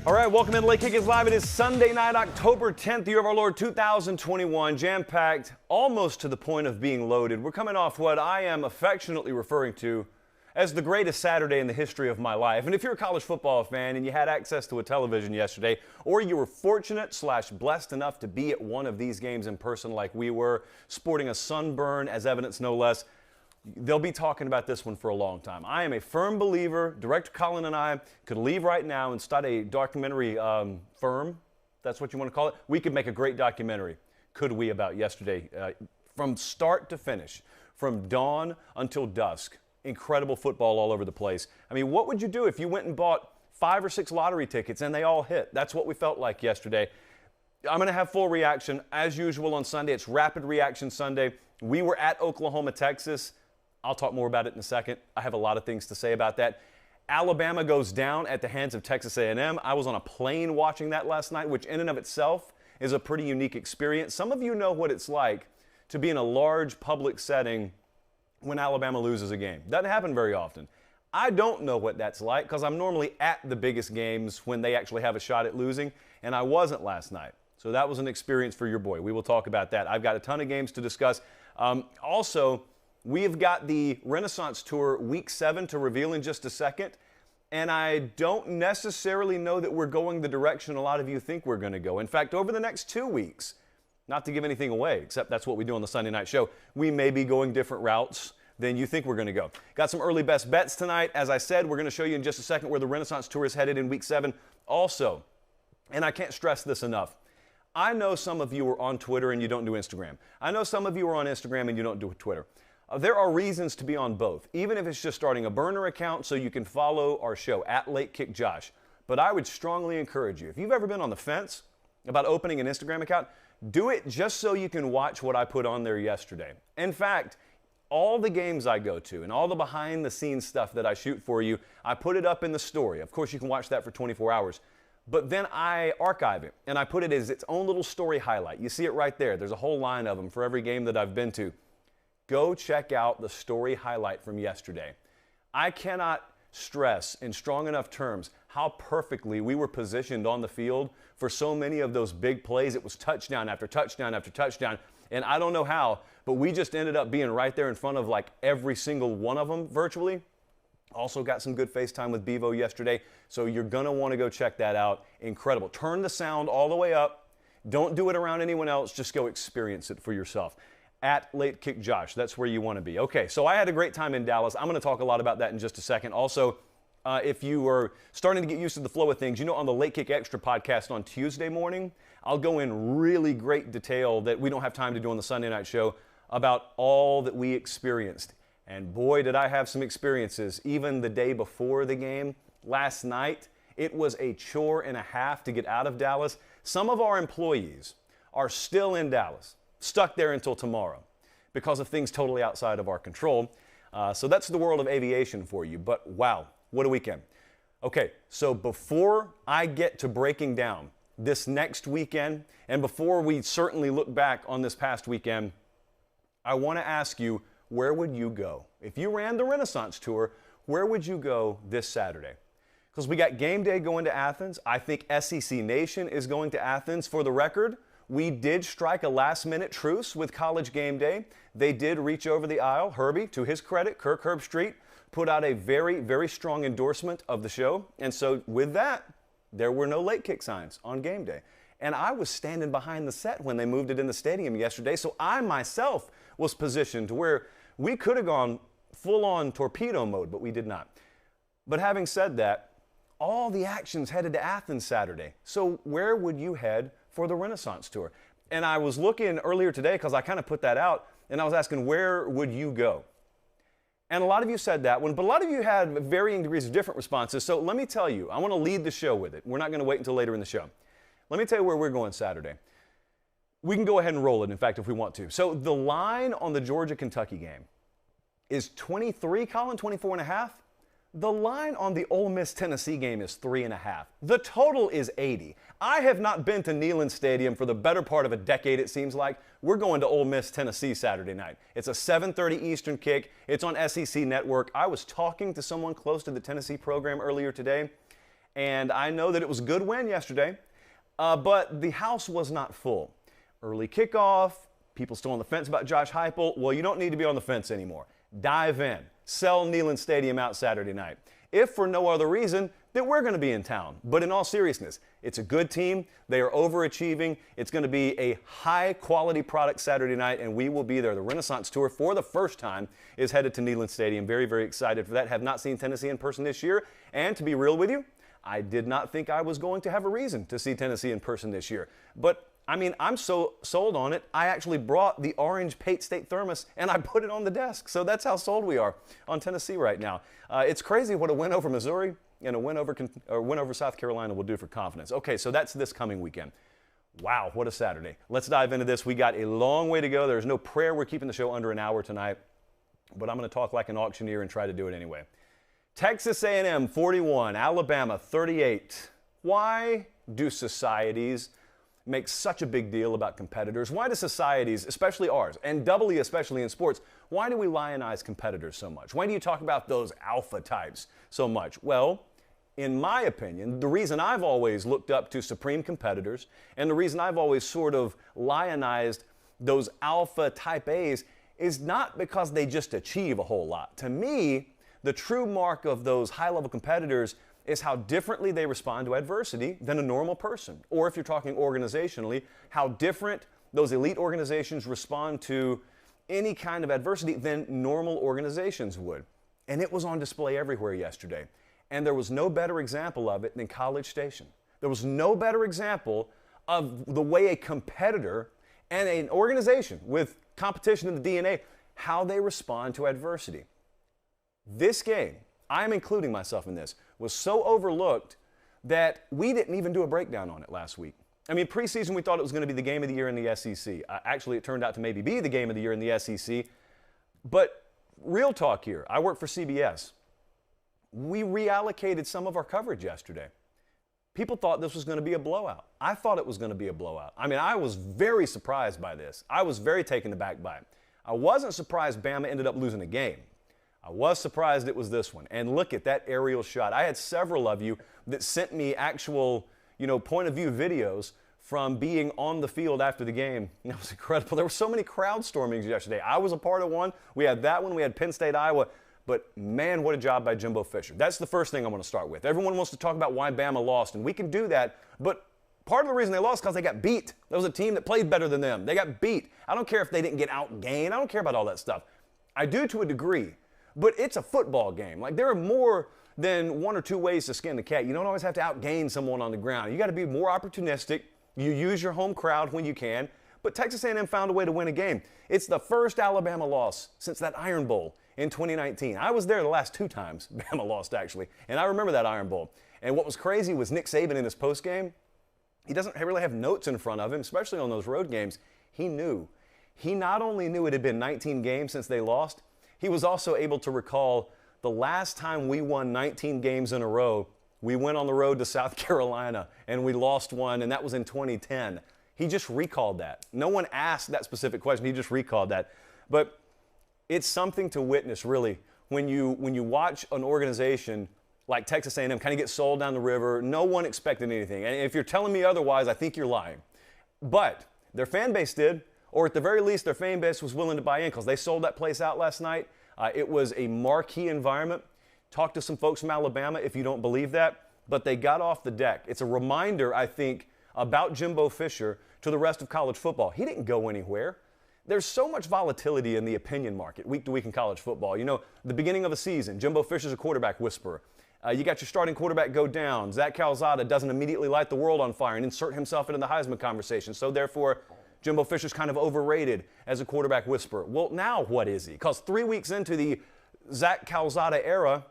All right, welcome in. Late Kick is live. It is Sunday night, October 10th, the year of our Lord 2021. Jam-packed, almost to the point of being loaded. We're coming off what I am affectionately referring to as the greatest Saturday in the history of my life. And if you're a college football fan and you had access to a television yesterday, or you were fortunate/blessed enough to be at one of these games in person like we were, sporting a sunburn as evidence no less, they'll be talking about this one for a long time. I am a firm believer. Director Colin and I could leave right now and start a documentary firm. That's what you want to call it. We could make a great documentary, could we, about yesterday. From start to finish, from dawn until dusk. Incredible football all over the place. I mean, what would you do if you went and bought 5 or 6 lottery tickets and they all hit? That's what we felt like yesterday. I'm going to have full reaction as usual on Sunday. It's Rapid Reaction Sunday. We were at Oklahoma, Texas. I'll talk more about it in a second. I have a lot of things to say about that. Alabama goes down at the hands of Texas A&M. I was on a plane watching that last night, which in and of itself is a pretty unique experience. Some of you know what it's like to be in a large public setting when Alabama loses a game. Doesn't happen very often. I don't know what that's like because I'm normally at the biggest games when they actually have a shot at losing, and I wasn't last night. So that was an experience for your boy. We will talk about that. I've got a ton of games to discuss. Also, we have got the Renaissance Tour Week 7 to reveal in just a second, and I don't necessarily know that we're going the direction a lot of you think we're going to go. In fact, over the next 2 weeks, not to give anything away, except that's what we do on the Sunday night show, we may be going different routes than you think we're going to go. Got some early best bets tonight. As I said, we're going to show you in just a second where the Renaissance Tour is headed in Week 7. Also, and I can't stress this enough, I know some of you are on Twitter and you don't do Instagram. I know some of you are on Instagram and you don't do Twitter. There are reasons to be on both, even if it's just starting a burner account so you can follow our show at Late Kick Josh. But I would strongly encourage you, if you've ever been on the fence about opening an Instagram account, do it just so you can watch what I put on there yesterday. In fact, all the games I go to and all the behind-the-scenes stuff that I shoot for you, I put it up in the story. Of course, you can watch that for 24 hours. But then I archive it, and I put it as its own little story highlight. You see it right there. There's a whole line of them for every game that I've been to. Go check out the story highlight from yesterday. I cannot stress in strong enough terms how perfectly we were positioned on the field for so many of those big plays. It was touchdown after touchdown after touchdown. And I don't know how, but we just ended up being right there in front of like every single one of them virtually. Also got some good FaceTime with Bevo yesterday, so you're going to want to go check that out. Incredible. Turn the sound all the way up. Don't do it around anyone else. Just go experience it for yourself. At Late Kick Josh, that's where you want to be. Okay, so I had a great time in Dallas. I'm going to talk a lot about that in just a second. Also, if you are starting to get used to the flow of things, you know, on the Late Kick Extra podcast on Tuesday morning, I'll go in really great detail that we don't have time to do on the Sunday night show about all that we experienced. And boy, did I have some experiences. Even the day before the game, last night, it was a chore and a half to get out of Dallas. Some of our employees are still in Dallas, stuck there until tomorrow because of things totally outside of our control. So that's the world of aviation for you. But wow, what a weekend. Okay, so before I get to breaking down this next weekend, and before we certainly look back on this past weekend, I want to ask you, where would you go? If you ran the Renaissance Tour, where would you go this Saturday? Because we got game day going to Athens. I think SEC Nation is going to Athens. For the record, we did strike a last-minute truce with College Game Day. They did reach over the aisle. Herbie, to his credit, Kirk Herbstreit, put out a very, very strong endorsement of the show. And so with that, there were no late kick signs on game day. And I was standing behind the set when they moved it in the stadium yesterday, so I myself was positioned to where we could have gone full-on torpedo mode, but we did not. But having said that, all the action's headed to Athens Saturday. So where would you head for the Renaissance Tour? And I was looking earlier today because I kind of put that out, and I was asking, where would you go? And a lot of you said that one, but a lot of you had varying degrees of different responses. So let me tell you, I want to lead the show with it. We're not going to wait until later in the show. Let me tell you where we're going Saturday. We can go ahead and roll it, in fact, if we want to. So the line on the Georgia-Kentucky game is 23, Colin, 24 and a half. The line on the Ole Miss-Tennessee game is 3.5. The total is 80. I have not been to Neyland Stadium for the better part of a decade, it seems like. We're going to Ole Miss, Tennessee Saturday night. It's a 7:30 Eastern kick. It's on SEC Network. I was talking to someone close to the Tennessee program earlier today, And I know that it was a good win yesterday, but the house was not full. Early kickoff, people still on the fence about Josh Heupel. Well, you don't need to be on the fence anymore. Dive in. Sell Neyland Stadium out Saturday night. If for no other reason, that we're going to be in town. But in all seriousness, it's a good team. They are overachieving. It's going to be a high-quality product Saturday night, and we will be there. The Renaissance Tour, for the first time, is headed to Neyland Stadium. Very, very excited for that. Have not seen Tennessee in person this year. And to be real with you, I did not think I was going to have a reason to see Tennessee in person this year. But I mean, I'm so sold on it, I actually brought the orange Pate State thermos and I put it on the desk. So that's how sold we are on Tennessee right now. It's crazy what a win over Missouri and a win over South Carolina will do for confidence. Okay, so that's this coming weekend. Wow, what a Saturday. Let's dive into this. We got a long way to go. There's no prayer. We're keeping the show under an hour tonight, but I'm going to talk like an auctioneer and try to do it anyway. Texas A&M 41, Alabama 38. Why do societies make such a big deal about competitors? Why do societies, especially ours, and doubly especially in sports, why do we lionize competitors so much? Why do you talk about those alpha types so much? Well, in my opinion, the reason I've always looked up to supreme competitors and the reason I've always sort of lionized those alpha type A's is not because they just achieve a whole lot. To me, the true mark of those high-level competitors is how differently they respond to adversity than a normal person. Or if you're talking organizationally, how different those elite organizations respond to any kind of adversity than normal organizations would. And it was on display everywhere yesterday. And there was no better example of it than College Station. There was no better example of the way a competitor and an organization with competition in the DNA, how they respond to adversity. This game, I'm including myself in this, was so overlooked that we didn't even do a breakdown on it last week. I mean, preseason we thought it was going to be the game of the year in the SEC. Actually, it turned out to maybe be the game of the year in the SEC. But real talk here, I work for CBS. We reallocated some of our coverage yesterday. People thought this was going to be a blowout. I thought it was going to be a blowout. I mean, I was very surprised by this. I was very taken aback by it. I wasn't surprised Bama ended up losing a game. I was surprised it was this one. And look at that aerial shot. I had several of you that sent me actual, point of view videos from being on the field after the game. It was incredible. There were so many crowd stormings yesterday. I was a part of one. We had that one. We had Penn State, Iowa. But man, what a job by Jimbo Fisher. That's the first thing I want to start with. Everyone wants to talk about why Bama lost, and we can do that. But part of the reason they lost is because they got beat. There was a team that played better than them. They got beat. I don't care if they didn't get outgained. I don't care about all that stuff. I do to a degree. But it's a football game. Like, there are more than one or two ways to skin the cat. You don't always have to outgain someone on the ground. You got to be more opportunistic. You use your home crowd when you can. But Texas A&M found a way to win a game. It's the first Alabama loss since that Iron Bowl in 2019. I was there the last two times Bama lost, actually, and I remember that Iron Bowl. And what was crazy was Nick Saban in his postgame. He doesn't really have notes in front of him, especially on those road games. He knew. He not only knew it had been 19 games since they lost, he was also able to recall the last time we won 19 games in a row, we went on the road to South Carolina and we lost one, and that was in 2010. He just recalled that. No one asked that specific question. He just recalled that. But it's something to witness, really, when you watch an organization like Texas A&M kind of get sold down the river. No one expected anything. And if you're telling me otherwise, I think you're lying. But their fan base did. Or at the very least, their fan base was willing to buy in because they sold that place out last night. It was a marquee environment. Talk to some folks from Alabama if you don't believe that. But they got off the deck. It's a reminder, I think, about Jimbo Fisher to the rest of college football. He didn't go anywhere. There's so much volatility in the opinion market week to week in college football. The beginning of a season, Jimbo Fisher's a quarterback whisperer. You got your starting quarterback go down. Zach Calzada doesn't immediately light the world on fire and insert himself into the Heisman conversation. So therefore, Jimbo Fisher's kind of overrated as a quarterback whisperer. Well, now what is he? Because 3 weeks into the Zach Calzada era,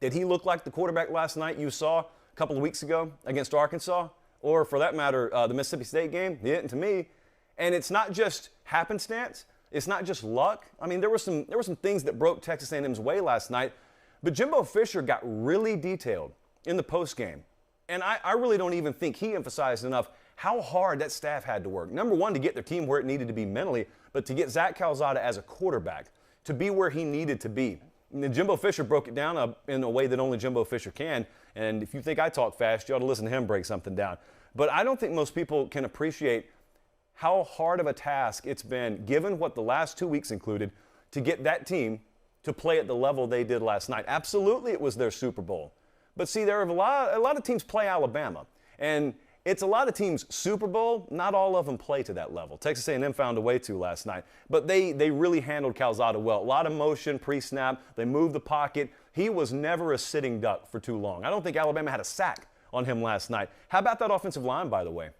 did he look like the quarterback last night you saw a couple of weeks ago against Arkansas? Or for that matter, the Mississippi State game? He didn't to me. And it's not just happenstance. It's not just luck. I mean, there were some things that broke Texas A&M's way last night. But Jimbo Fisher got really detailed in the postgame. And I really don't even think he emphasized enough how hard that staff had to work. Number one, to get their team where it needed to be mentally, but to get Zach Calzada as a quarterback to be where he needed to be. And Jimbo Fisher broke it down in a way that only Jimbo Fisher can. And if you think I talk fast, you ought to listen to him break something down. But I don't think most people can appreciate how hard of a task it's been, given what the last 2 weeks included, to get that team to play at the level they did last night. Absolutely, it was their Super Bowl. But see, there are a lot of teams play Alabama. And it's a lot of teams' Super Bowl. Not all of them play to that level. Texas A&M found a way to last night. But they really handled Calzada well. A lot of motion pre-snap. They moved the pocket. He was never a sitting duck for too long. I don't think Alabama had a sack on him last night. How about that offensive line, by the way?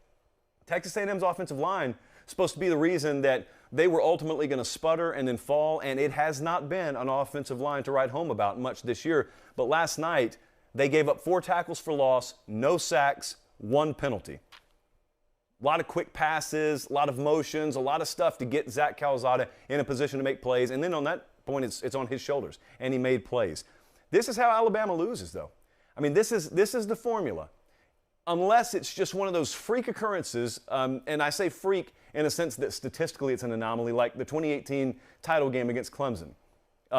Texas A&M's offensive line is supposed to be the reason that they were ultimately going to sputter and then fall, and it has not been an offensive line to write home about much this year. But last night, they gave up 4 tackles for loss, no sacks, 1 penalty. A lot of quick passes, a lot of motions, a lot of stuff to get Zach Calzada in a position to make plays. And then on that point, it's on his shoulders, and he made plays. This is how Alabama loses, though. I mean, this is the formula. Unless it's just one of those freak occurrences, and I say freak in a sense that statistically it's an anomaly, like the 2018 title game against Clemson.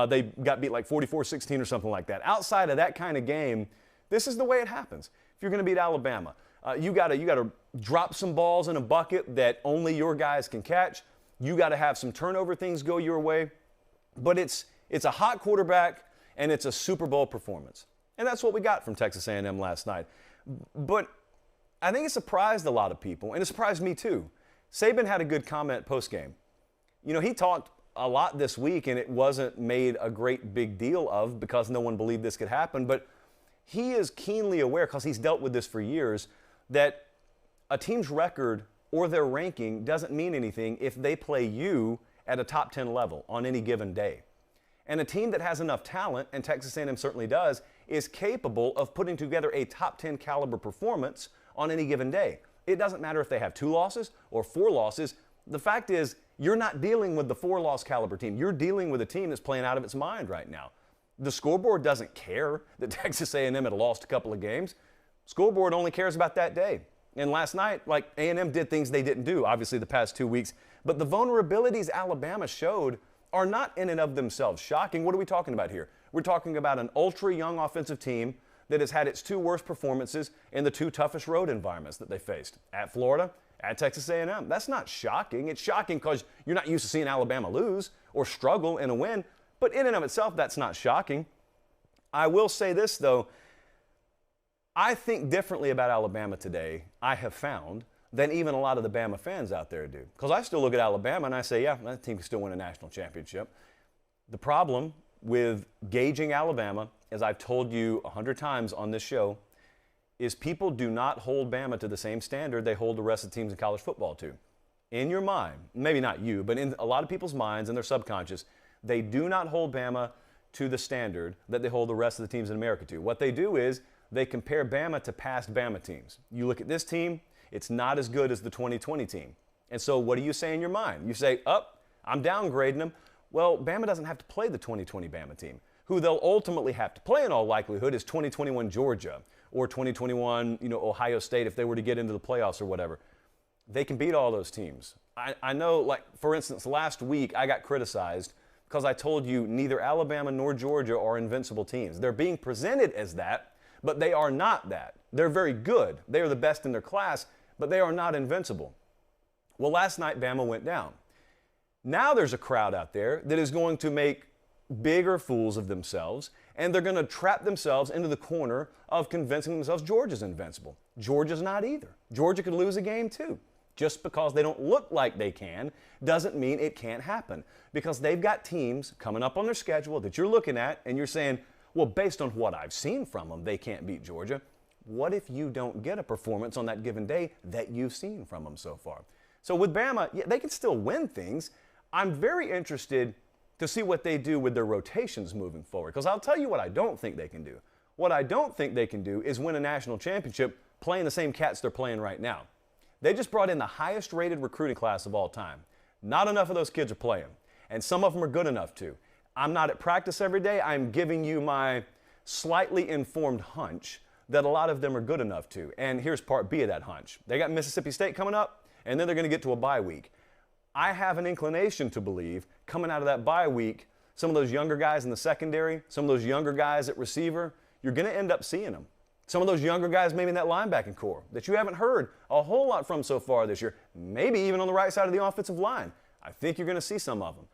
They got beat like 44-16 or something like that. Outside of that kind of game, this is the way it happens. If you're going to beat Alabama, you got to drop some balls in a bucket that only your guys can catch. You got to have some turnover things go your way. But it's a hot quarterback, and it's a Super Bowl performance. And that's what we got from Texas A&M last night. But I think it surprised a lot of people, and it surprised me too. Saban had a good comment post-game. You know, he talked a lot this week, and it wasn't made a great big deal of because no one believed this could happen. But he is keenly aware, because he's dealt with this for years, that a team's record or their ranking doesn't mean anything if they play you at a top 10 level on any given day. And a team that has enough talent, and Texas A&M certainly does, is capable of putting together a top 10 caliber performance on any given day. It doesn't matter if they have 2 losses or 4 losses. The fact is, you're not dealing with the 4-loss caliber team. You're dealing with a team that's playing out of its mind right now. The scoreboard doesn't care that Texas A&M had lost a couple of games. Scoreboard only cares about that day. And last night, like, A&M did things they didn't do, obviously, the past 2 weeks. But the vulnerabilities Alabama showed are not in and of themselves shocking. What are we talking about here? We're talking about an ultra-young offensive team that has had its 2 worst performances in the 2 toughest road environments that they faced, at Florida, at Texas A&M. That's not shocking. It's shocking because you're not used to seeing Alabama lose or struggle in a win. But in and of itself, that's not shocking. I will say this, though. I think differently about Alabama today, I have found, than even a lot of the Bama fans out there do. Because I still look at Alabama and I say, yeah, that team can still win a national championship. The problem with gauging Alabama, as I've told you 100 times on this show, is people do not hold Bama to the same standard they hold the rest of the teams in college football to. In your mind, maybe not you, but in a lot of people's minds and their subconscious, they do not hold Bama to the standard that they hold the rest of the teams in America to. What they do is they compare Bama to past Bama teams. You look at this team, it's not as good as the 2020 team. And so what do you say in your mind? You say, I'm downgrading them. Well, Bama doesn't have to play the 2020 Bama team. Who they'll ultimately have to play in all likelihood is 2021 Georgia or 2021, Ohio State if they were to get into the playoffs or whatever. They can beat all those teams. I know, like, for instance, last week I got criticized because I told you neither Alabama nor Georgia are invincible teams. They're being presented as that, but they are not that. They're very good. They are the best in their class, but they are not invincible. Well, last night Bama went down. Now there's a crowd out there that is going to make bigger fools of themselves, and they're going to trap themselves into the corner of convincing themselves Georgia's invincible. Georgia's not either. Georgia could lose a game too. Just because they don't look like they can doesn't mean it can't happen, because they've got teams coming up on their schedule that you're looking at and you're saying, well, based on what I've seen from them, they can't beat Georgia. What if you don't get a performance on that given day that you've seen from them so far? So with Bama, yeah, they can still win things. I'm very interested to see what they do with their rotations moving forward, because I'll tell you what I don't think they can do. What I don't think they can do is win a national championship playing the same cats they're playing right now. They just brought in the highest rated recruiting class of all time. Not enough of those kids are playing, and some of them are good enough to. I'm not at practice every day. I'm giving you my slightly informed hunch that a lot of them are good enough to. And here's part B of that hunch. They got Mississippi State coming up, and then they're going to get to a bye week. I have an inclination to believe, coming out of that bye week, some of those younger guys in the secondary, some of those younger guys at receiver, you're going to end up seeing them. Some of those younger guys maybe in that linebacking core that you haven't heard a whole lot from so far this year, maybe even on the right side of the offensive line. I think you're going to see some of them.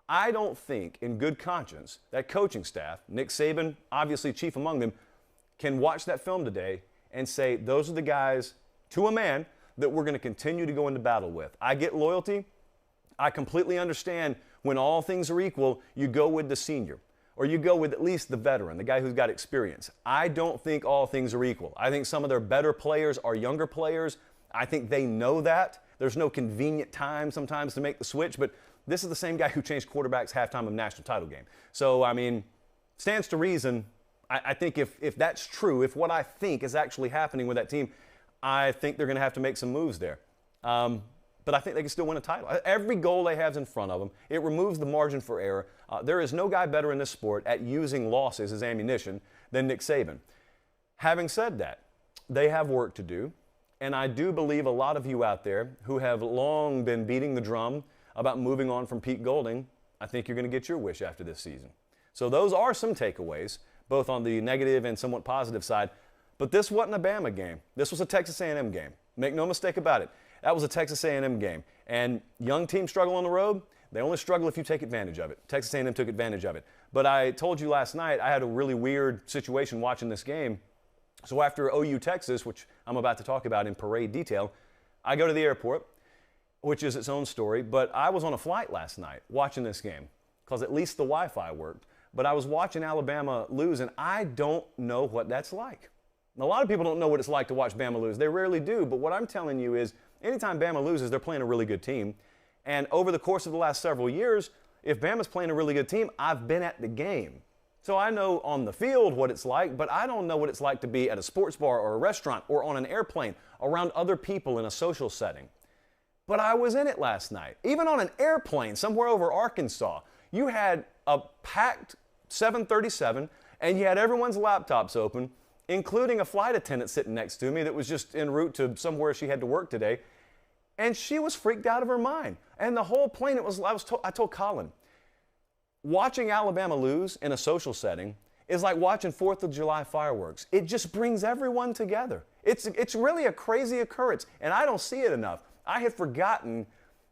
I don't think in good conscience that coaching staff, Nick Saban, obviously chief among them, can watch that film today and say those are the guys, to a man, that we're going to continue to go into battle with. I get loyalty. I completely understand when all things are equal, you go with the senior, or you go with at least the veteran, the guy who's got experience. I don't think all things are equal. I think some of their better players are younger players. I think they know that. There's no convenient time sometimes to make the switch, but this is the same guy who changed quarterbacks halftime of national title game. So, I mean, stands to reason. I think if that's true, if what I think is actually happening with that team, I think they're going to have to make some moves there. But I think they can still win a title. Every goal they have in front of them, it removes the margin for error. There is no guy better in this sport at using losses as ammunition than Nick Saban. Having said that, they have work to do. And I do believe a lot of you out there who have long been beating the drum about moving on from Pete Golding, I think you're going to get your wish after this season. So those are some takeaways, both on the negative and somewhat positive side. But this wasn't a Bama game. This was a Texas A&M game. Make no mistake about it. That was a Texas A&M game. And young teams struggle on the road. They only struggle if you take advantage of it. Texas A&M took advantage of it. But I told you last night I had a really weird situation watching this game. So after OU Texas, which I'm about to talk about in parade detail, I go to the airport, which is its own story. But I was on a flight last night watching this game because at least the Wi-Fi worked. But I was watching Alabama lose, and I don't know what that's like. A lot of people don't know what it's like to watch Bama lose. They rarely do. But what I'm telling you is anytime Bama loses, they're playing a really good team. And over the course of the last several years, if Bama's playing a really good team, I've been at the game. So I know on the field what it's like, but I don't know what it's like to be at a sports bar or a restaurant or on an airplane around other people in a social setting. But I was in it last night. Even on an airplane somewhere over Arkansas, you had a packed 737 and you had everyone's laptops open, including a flight attendant sitting next to me that was just en route to somewhere she had to work today. And she was freaked out of her mind. And the whole plane, I told Colin, watching Alabama lose in a social setting is like watching 4th of July fireworks. It just brings everyone together. It's really a crazy occurrence, and I don't see it enough. I had forgotten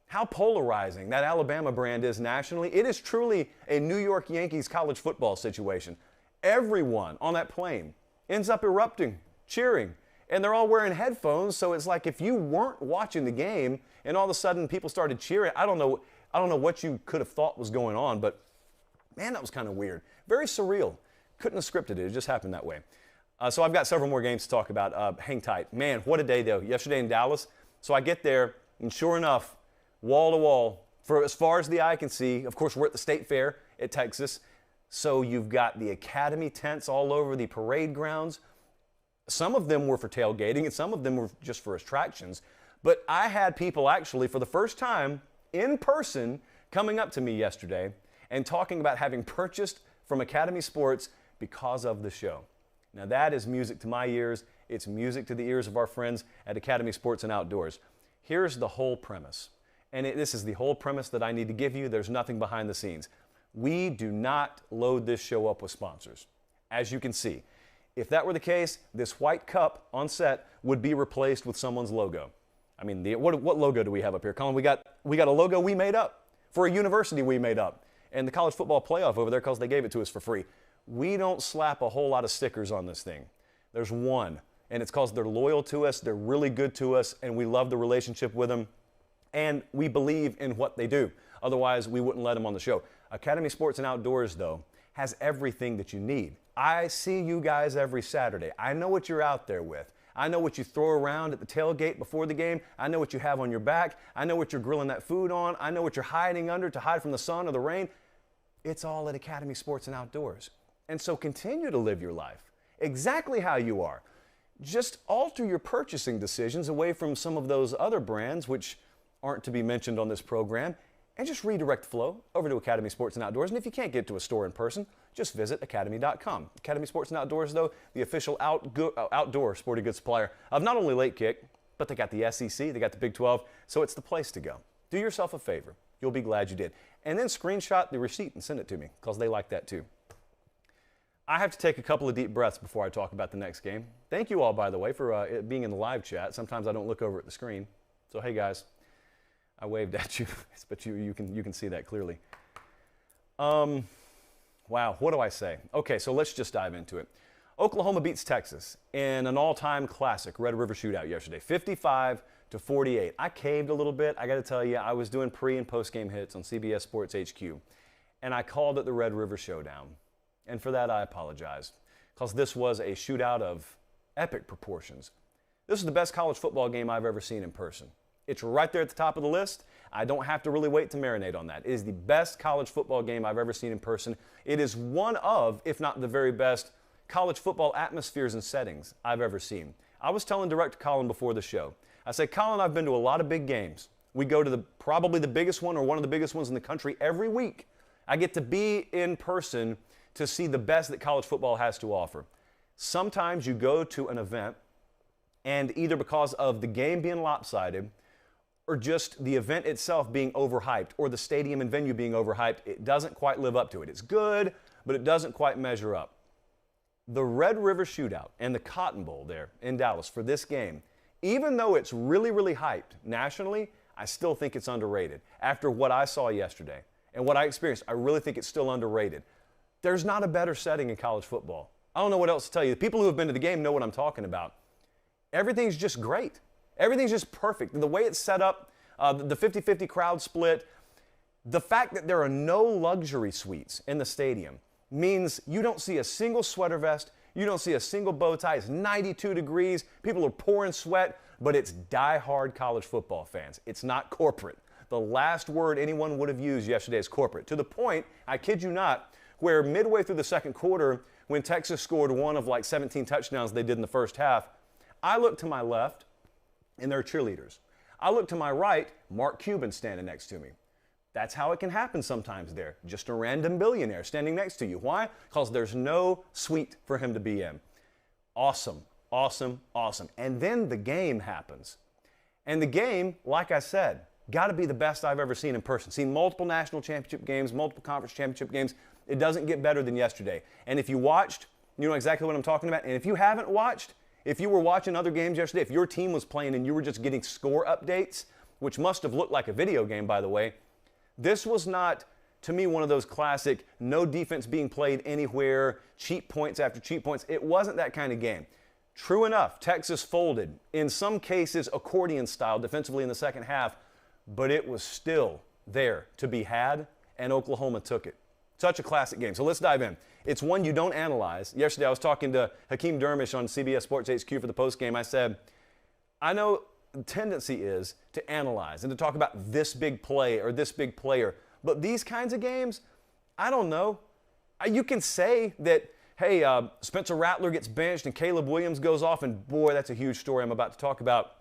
how polarizing that Alabama brand is nationally. It is truly a New York Yankees college football situation. Everyone on that plane ends up erupting, cheering, and they're all wearing headphones, so it's like if you weren't watching the game and all of a sudden people started cheering, I don't know what you could have thought was going on, but man, that was kind of weird. Very surreal. Couldn't have scripted it. It just happened that way. So I've got several more games to talk about. Hang tight. Man, what a day, though. Yesterday in Dallas. So I get there, and sure enough, wall to wall, for as far as the eye can see, of course, we're at the State Fair at Texas. So you've got the Academy tents all over the parade grounds. Some of them were for tailgating, and some of them were just for attractions. But I had people actually, for the first time, in person, coming up to me yesterday and talking about having purchased from Academy Sports because of the show. Now that is music to my ears. It's music to the ears of our friends at Academy Sports and Outdoors. Here's the whole premise. And this is the whole premise that I need to give you. There's nothing behind the scenes. We do not load this show up with sponsors. As you can see, if that were the case, this white cup on set would be replaced with someone's logo. I mean, what logo do we have up here, Colin? We got a logo we made up for a university we made up. And the college football playoff over there because they gave it to us for free. We don't slap a whole lot of stickers on this thing. There's one, and it's because they're loyal to us, they're really good to us, and we love the relationship with them, and we believe in what they do. Otherwise, we wouldn't let them on the show. Academy Sports and Outdoors, though, has everything that you need. I see you guys every Saturday. I know what you're out there with. I know what you throw around at the tailgate before the game. I know what you have on your back. I know what you're grilling that food on. I know what you're hiding under to hide from the sun or the rain. It's all at Academy Sports and Outdoors. And so continue to live your life exactly how you are. Just alter your purchasing decisions away from some of those other brands which aren't to be mentioned on this program, and just redirect flow over to Academy Sports and Outdoors. And if you can't get to a store in person, just visit academy.com. Academy Sports and Outdoors, though, the official outdoor sporting goods supplier of not only Late Kick, but they got the SEC, they got the Big 12, so it's the place to go. Do yourself a favor. You'll be glad you did. and then screenshot the receipt and send it to me because they like that too. I have to take a couple of deep breaths before I talk about the next game. Thank you all, by the way, for being in the live chat. Sometimes I don't look over at the screen. So, hey, guys, I waved at you, but you can see that clearly. Wow, what do I say? Okay, so let's just dive into it. Oklahoma beats Texas in an all-time classic Red River shootout yesterday, 55-48. I caved a little bit. I got to tell you, I was doing pre- and post-game hits on CBS Sports HQ, and I called it the Red River Showdown. And for that, I apologize, because this was a shootout of epic proportions. This is the best college football game I've ever seen in person. It's right there at the top of the list. I don't have to really wait to marinate on that. It is the best college football game I've ever seen in person. It is one of, if not the very best, college football atmospheres and settings I've ever seen. I was telling Director Colin before the show, I said, Colin, I've been to a lot of big games. We go to probably the biggest one or one of the biggest ones in the country every week. I get to be in person to see the best that college football has to offer. Sometimes you go to an event, and either because of the game being lopsided or just the event itself being overhyped or the stadium and venue being overhyped, it doesn't quite live up to it. It's good, but it doesn't quite measure up. The Red River Shootout and the Cotton Bowl there in Dallas for this game, even though it's really, really hyped nationally, I still think it's underrated. After what I saw yesterday and what I experienced, I really think it's still underrated. There's not a better setting in college football. I don't know what else to tell you. The people who have been to the game know what I'm talking about. Everything's just great. Everything's just perfect. The way it's set up, the 50-50 crowd split, the fact that there are no luxury suites in the stadium means you don't see a single sweater vest, you don't see a single bow tie. It's 92 degrees, people are pouring sweat, but it's die-hard college football fans. It's not corporate. The last word anyone would have used yesterday is corporate. To the point, I kid you not, where midway through the second quarter, when Texas scored one of like 17 touchdowns they did in the first half, I looked to my left, and they're cheerleaders. I looked to my right, Mark Cuban standing next to me. That's how it can happen sometimes there. Just a random billionaire standing next to you. Why? Because there's no suite for him to be in. Awesome, awesome, awesome. And then the game happens. And the game, like I said, got to be the best I've ever seen in person. Seen multiple national championship games, multiple conference championship games. It doesn't get better than yesterday. And if you watched, you know exactly what I'm talking about. And if you haven't watched, if you were watching other games yesterday, if your team was playing and you were just getting score updates, which must have looked like a video game, by the way, this was not, to me, one of those classic no defense being played anywhere, cheap points after cheap points. It wasn't that kind of game. True enough, Texas folded, in some cases accordion style defensively in the second half, but it was still there to be had, and Oklahoma took it. Such a classic game. So let's dive in. It's one you don't analyze. Yesterday I was talking to Hakeem Dermish on CBS Sports HQ for the postgame. I said, I know the tendency is to analyze and to talk about this big play or this big player. But these kinds of games, I don't know. You can say that, hey, Spencer Rattler gets benched and Caleb Williams goes off, and boy, that's a huge story I'm about to talk about.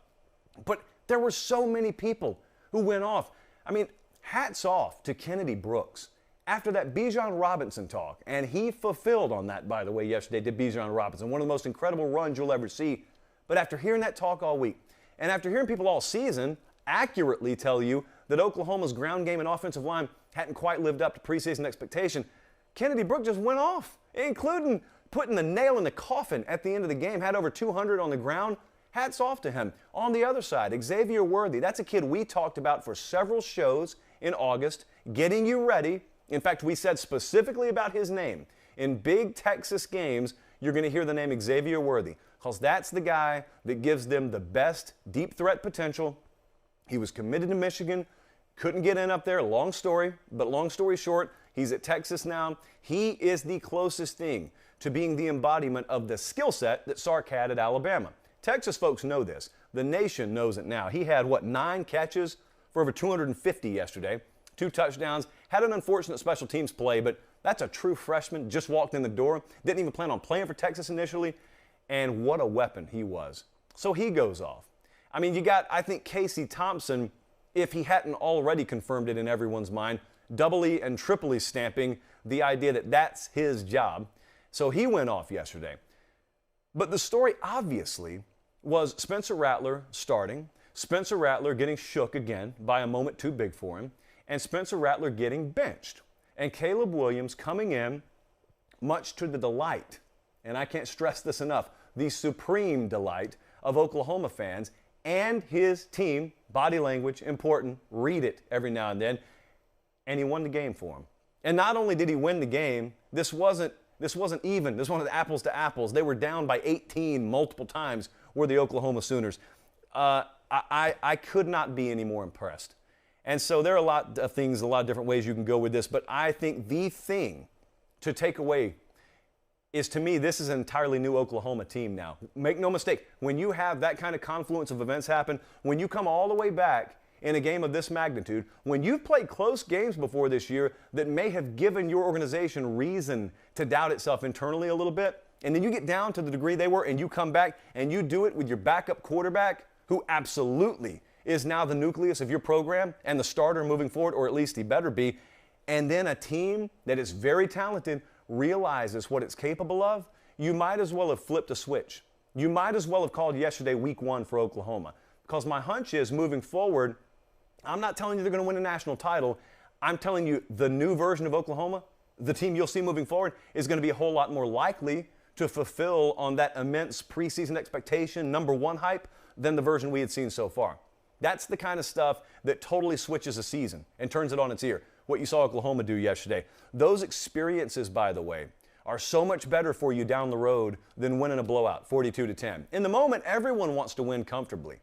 But there were so many people who went off. I mean, hats off to Kennedy Brooks. After that Bijan Robinson talk, and he fulfilled on that, by the way, yesterday, did Bijan Robinson, one of the most incredible runs you'll ever see. But after hearing that talk all week, and after hearing people all season accurately tell you that Oklahoma's ground game and offensive line hadn't quite lived up to preseason expectation, Kennedy Brooks just went off, including putting the nail in the coffin at the end of the game, had over 200 on the ground. Hats off to him. On the other side, Xavier Worthy, that's a kid we talked about for several shows in August, getting you ready. In fact, we said specifically about his name. In big Texas games, you're going to hear the name Xavier Worthy, because that's the guy that gives them the best deep threat potential. He was committed to Michigan, couldn't get in up there, long story, but long story short, he's at Texas now. He is the closest thing to being the embodiment of the skill set that Sark had at Alabama. Texas folks know this. The nation knows it now. He had, 9 catches for over 250 yesterday, 2 touchdowns, had an unfortunate special teams play, but that's a true freshman, just walked in the door, didn't even plan on playing for Texas initially, and what a weapon he was. So he goes off. I mean, you got, I think, Casey Thompson, if he hadn't already confirmed it in everyone's mind, doubly and triply stamping the idea that that's his job. So he went off yesterday. But the story, obviously, was Spencer Rattler starting, Spencer Rattler getting shook again by a moment too big for him, and Spencer Rattler getting benched. And Caleb Williams coming in, much to the delight, and I can't stress this enough, the supreme delight of Oklahoma fans and his team. Body language, important, read it every now and then. And he won the game for him. And not only did he win the game, this wasn't even. This wasn't apples to apples. They were down by 18 multiple times, were the Oklahoma Sooners. I could not be any more impressed. And so there are a lot of things, a lot of different ways you can go with this, but I think the thing to take away is, to me, this is an entirely new Oklahoma team now. Make no mistake, when you have that kind of confluence of events happen, when you come all the way back in a game of this magnitude, when you've played close games before this year that may have given your organization reason to doubt itself internally a little bit, and then you get down to the degree they were and you come back and you do it with your backup quarterback, who absolutely is now the nucleus of your program and the starter moving forward, or at least he better be, and then a team that is very talented realizes what it's capable of, you might as well have flipped a switch. You might as well have called yesterday week 1 for Oklahoma. Because my hunch is, moving forward, I'm not telling you they're going to win a national title. I'm telling you the new version of Oklahoma, the team you'll see moving forward, is going to be a whole lot more likely to fulfill on that immense preseason expectation, number 1 hype, than the version we had seen so far. That's the kind of stuff that totally switches a season and turns it on its ear. What you saw Oklahoma do yesterday. Those experiences, by the way, are so much better for you down the road than winning a blowout, 42-10. In the moment, everyone wants to win comfortably.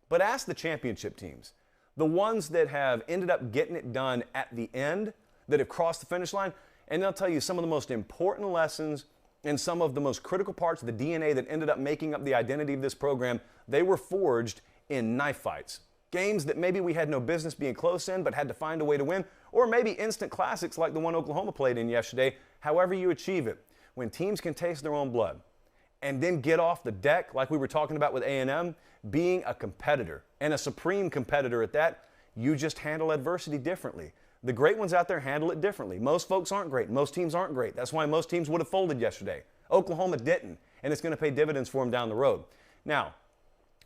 But ask the championship teams, the ones that have ended up getting it done at the end, that have crossed the finish line, and they'll tell you some of the most important lessons and some of the most critical parts of the DNA that ended up making up the identity of this program. They were forged in knife fights. Games that maybe we had no business being close in but had to find a way to win, or maybe instant classics like the one Oklahoma played in yesterday. However you achieve it, when teams can taste their own blood and then get off the deck like we were talking about with A&M, being a competitor and a supreme competitor at that, you just handle adversity differently. The great ones out there handle it differently. Most folks aren't great. Most teams aren't great. That's why most teams would have folded yesterday. Oklahoma didn't, and it's going to pay dividends for them down the road. Now,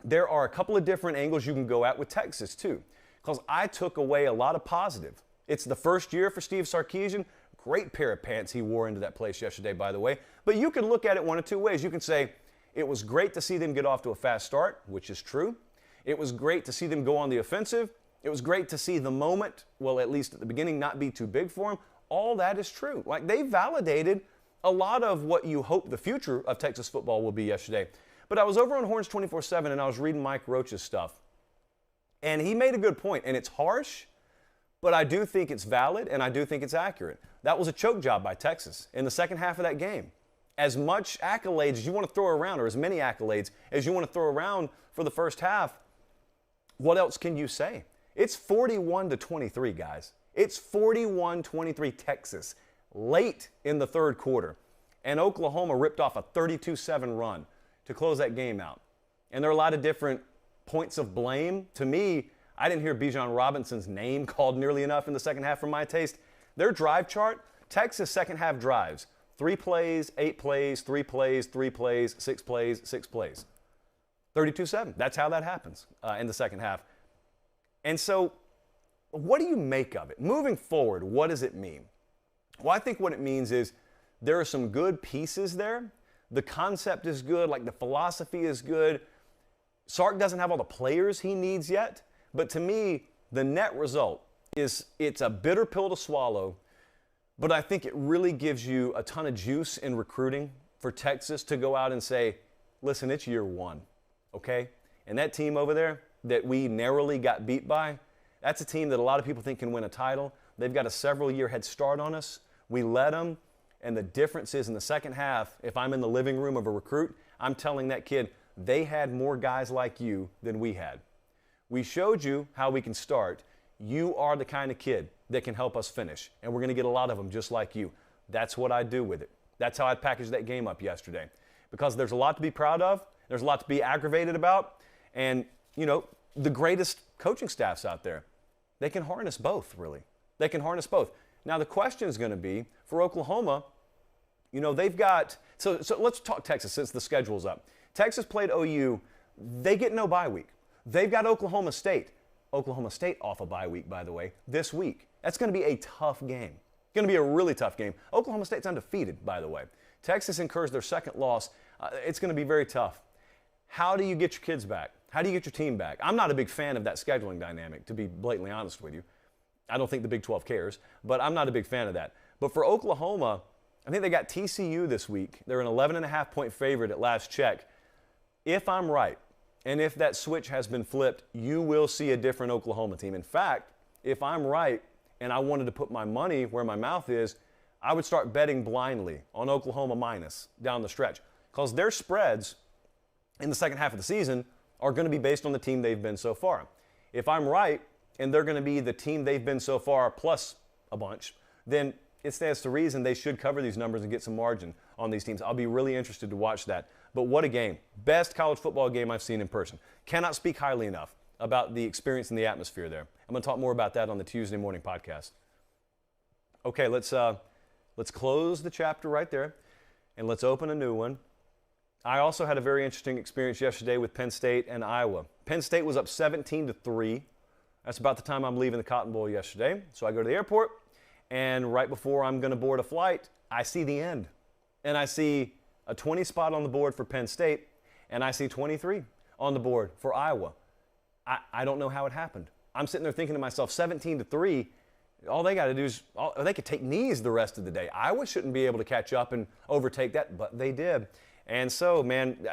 there are a couple of different angles you can go at with Texas, too, because I took away a lot of positive. It's the first year for Steve Sarkisian. Great pair of pants he wore into that place yesterday, by the way. But you can look at it one of two ways. You can say, it was great to see them get off to a fast start, which is true. It was great to see them go on the offensive. It was great to see the moment, well, at least at the beginning, not be too big for them. All that is true. Like, they validated a lot of what you hope the future of Texas football will be yesterday. But I was over on Horns 24/7 and I was reading Mike Roach's stuff. And he made a good point, and it's harsh, but I do think it's valid and I do think it's accurate. That was a choke job by Texas in the second half of that game. As much accolades as you want to throw around, or as many accolades as you want to throw around for the first half, what else can you say? It's 41-23, guys. It's 41-23 Texas late in the third quarter. And Oklahoma ripped off a 32-7 run to close that game out. And there are a lot of different points of blame. To me, I didn't hear Bijan Robinson's name called nearly enough in the second half for my taste. Their drive chart, Texas second half drives, 3 plays, 8 plays, 3 plays, 3 plays, 6 plays, 6 plays. 32-7. That's how that happens in the second half. And so what do you make of it? Moving forward, what does it mean? Well, I think what it means is there are some good pieces there. The concept is good, like the philosophy is good. Sark doesn't have all the players he needs yet, but to me, the net result is it's a bitter pill to swallow, but I think it really gives you a ton of juice in recruiting for Texas to go out and say, listen, it's year 1, okay? And that team over there that we narrowly got beat by, that's a team that a lot of people think can win a title. They've got a several-year head start on us. We led them. And the difference is in the second half, if I'm in the living room of a recruit, I'm telling that kid, they had more guys like you than we had. We showed you how we can start. You are the kind of kid that can help us finish. And we're going to get a lot of them just like you. That's what I do with it. That's how I packaged that game up yesterday. Because there's a lot to be proud of. There's a lot to be aggravated about. And, you know, the greatest coaching staffs out there, they can harness both, really. They can harness both. Now, the question is going to be, for Oklahoma, you know, they've got, so let's talk Texas since the schedule's up. Texas played OU. They get no bye week. They've got Oklahoma State. Oklahoma State off a bye week, by the way, this week. That's going to be a tough game. Going to be a really tough game. Oklahoma State's undefeated, by the way. Texas incurs their second loss. It's going to be very tough. How do you get your kids back? How do you get your team back? I'm not a big fan of that scheduling dynamic, to be blatantly honest with you. I don't think the Big 12 cares, but I'm not a big fan of that. But for Oklahoma, I think they got TCU this week. They're an 11.5-point favorite at last check. If I'm right, and if that switch has been flipped, you will see a different Oklahoma team. In fact, if I'm right and I wanted to put my money where my mouth is, I would start betting blindly on Oklahoma minus down the stretch, because their spreads in the second half of the season are going to be based on the team they've been so far. If I'm right and they're going to be the team they've been so far plus a bunch, then it stands to reason they should cover these numbers and get some margin on these teams. I'll be really interested to watch that. But what a game. Best college football game I've seen in person. Cannot speak highly enough about the experience and the atmosphere there. I'm going to talk more about that on the Tuesday morning podcast. Okay, let's close the chapter right there, and let's open a new one. I also had a very interesting experience yesterday with Penn State and Iowa. Penn State was up 17-3. That's about the time I'm leaving the Cotton Bowl yesterday. So I go to the airport, and right before I'm going to board a flight, I see the end. And I see a 20 spot on the board for Penn State, and I see 23 on the board for Iowa. I don't know how it happened. I'm sitting there thinking to myself, 17-3, all they got to do is, they could take knees the rest of the day. Iowa shouldn't be able to catch up and overtake that, but they did. And so, man,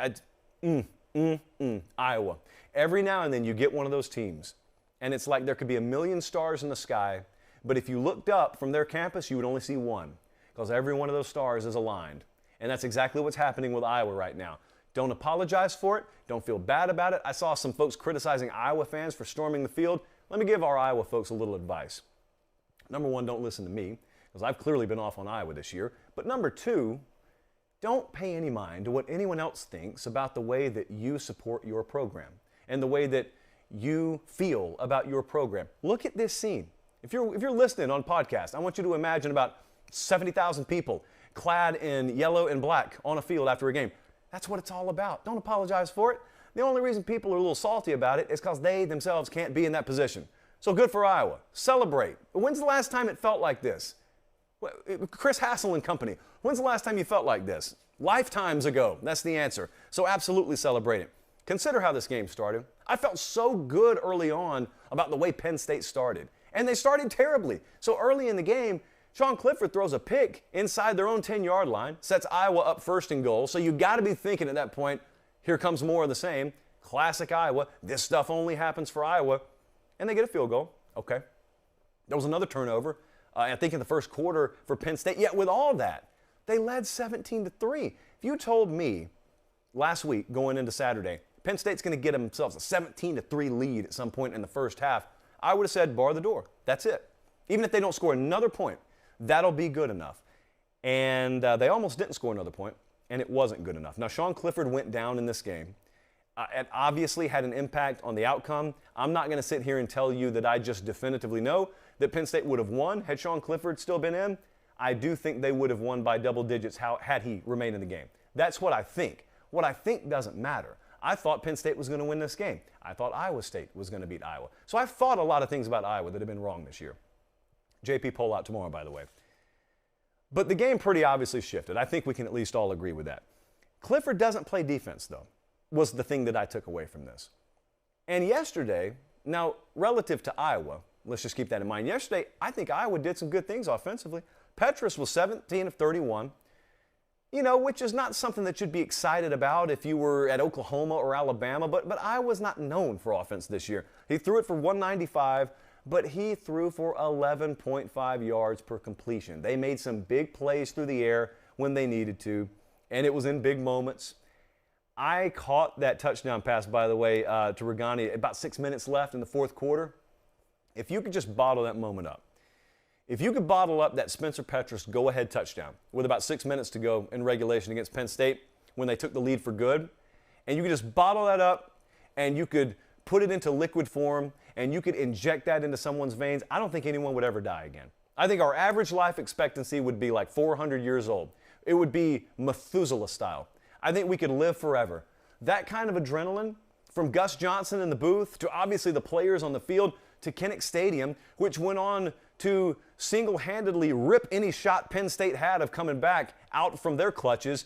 Iowa. Every now and then you get one of those teams, and it's like there could be a million stars in the sky, but if you looked up from their campus, you would only see one, because every one of those stars is aligned. And that's exactly what's happening with Iowa right now. Don't apologize for it. Don't feel bad about it. I saw some folks criticizing Iowa fans for storming the field. Let me give our Iowa folks a little advice. Number one, don't listen to me, because I've clearly been off on Iowa this year. But number two, don't pay any mind to what anyone else thinks about the way that you support your program and the way that you feel about your program. Look at this scene. If you're listening on podcast, I want you to imagine about 70,000 people clad in yellow and black on a field after a game. That's what it's all about. Don't apologize for it. The only reason people are a little salty about it is because they themselves can't be in that position. So good for Iowa. Celebrate. When's the last time it felt like this? Chris Hassel and company. When's the last time you felt like this? Lifetimes ago. That's the answer. So absolutely celebrate it. Consider how this game started. I felt so good early on about the way Penn State started. And they started terribly. So early in the game, Sean Clifford throws a pick inside their own 10-yard line, sets Iowa up first and goal. So you got to be thinking at that point, here comes more of the same. Classic Iowa. This stuff only happens for Iowa. And they get a field goal. Okay. There was another turnover, I think in the first quarter for Penn State. Yet with all that, they led 17-3. If you told me last week going into Saturday, Penn State's going to get themselves a 17-3 lead at some point in the first half, I would have said bar the door. That's it. Even if they don't score another point, that'll be good enough. And they almost didn't score another point, and it wasn't good enough. Now, Sean Clifford went down in this game. It obviously had an impact on the outcome. I'm not going to sit here and tell you that I just definitively know that Penn State would have won had Sean Clifford still been in. I do think they would have won by double digits had he remained in the game. That's what I think. What I think doesn't matter. I thought Penn State was going to win this game. I thought Iowa State was going to beat Iowa. So I've thought a lot of things about Iowa that have been wrong this year. JP poll out tomorrow, by the way. But the game pretty obviously shifted. I think we can at least all agree with that. Clifford doesn't play defense, though, was the thing that I took away from this. And yesterday, now relative to Iowa, let's just keep that in mind. Yesterday, I think Iowa did some good things offensively. Petrus was 17 of 31, which is not something that you'd be excited about if you were at Oklahoma or Alabama, but Iowa's not known for offense this year. He threw it for 195, but he threw for 11.5 yards per completion. They made some big plays through the air when they needed to, and it was in big moments. I caught that touchdown pass, by the way, to Regani about 6 minutes left in the fourth quarter. If you could just bottle that moment up. If you could bottle up that Spencer Petrus go-ahead touchdown with about 6 minutes to go in regulation against Penn State when they took the lead for good, and you could just bottle that up and you could put it into liquid form and you could inject that into someone's veins, I don't think anyone would ever die again. I think our average life expectancy would be like 400 years old. It would be Methuselah style. I think we could live forever. That kind of adrenaline, from Gus Johnson in the booth to obviously the players on the field to Kinnick Stadium, which went on to single-handedly rip any shot Penn State had of coming back out from their clutches.